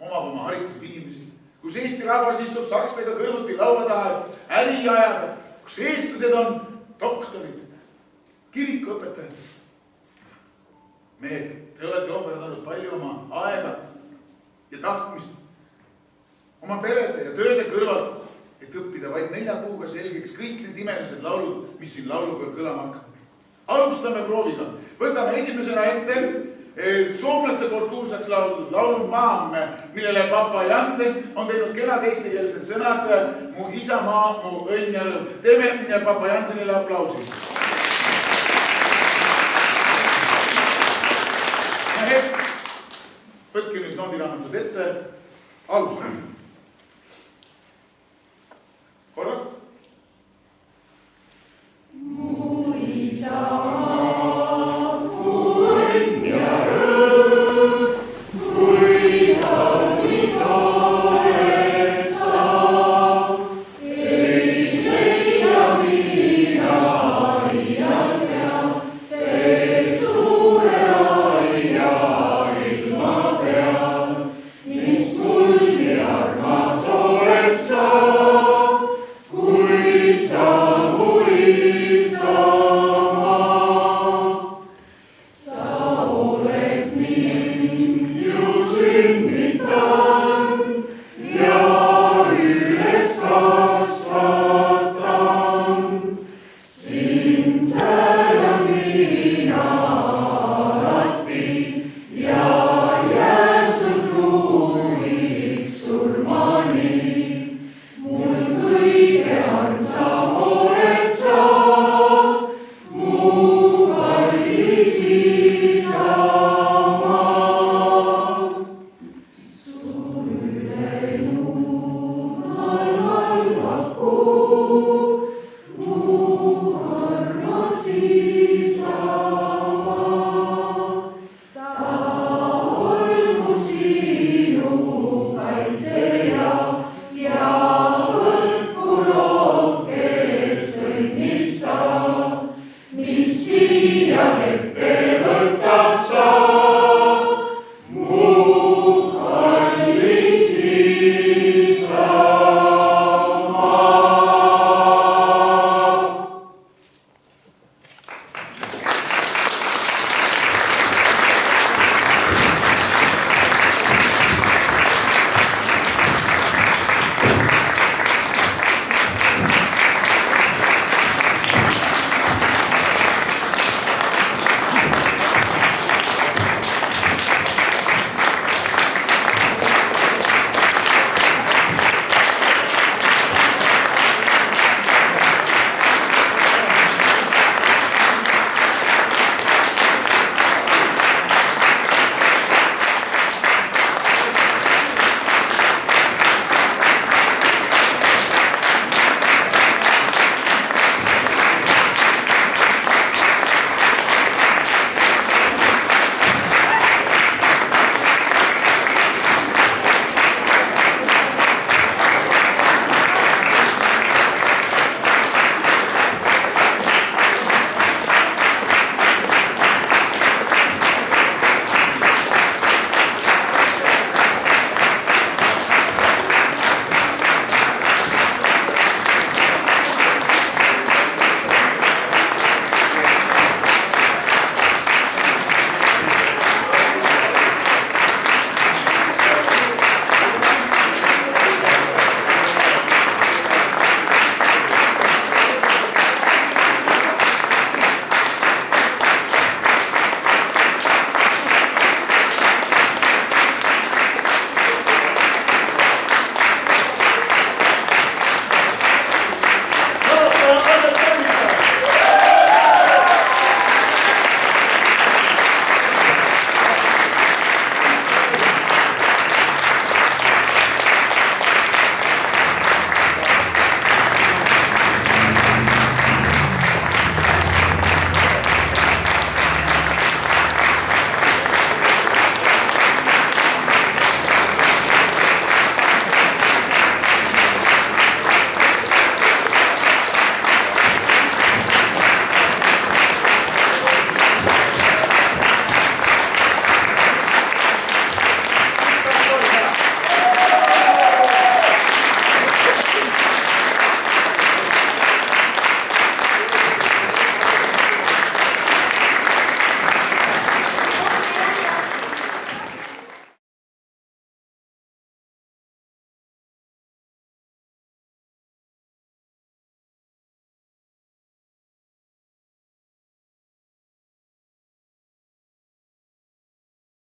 omab oma haritud inimesi, kus Eesti rahvas istub sakslastega kõrvuti laua taha, et äri ajada, kus eestlased on doktorid, kirikuõpetajad. Mehed, te olete ohverdanud palju oma aega ja tahtmist, oma perede ja tööde kõrvalt, et õppida vaid 4 kuuga selgeks kõik need imelised laulud, mis siin laulupeal kõlama hakkavad. Alustame prooviga. Võtame esimesena ette soomlaste poolt kuulsaks laulu Maamme, millele papa Jansen on teinud kenad eestikeelsed sõnad Mu isamaa, mu õnn ja rõõm. Teeme papa Jansenile aplausi. Võtke nüüd noodiraamatud ette. Alustame. Korras? Mu siia, et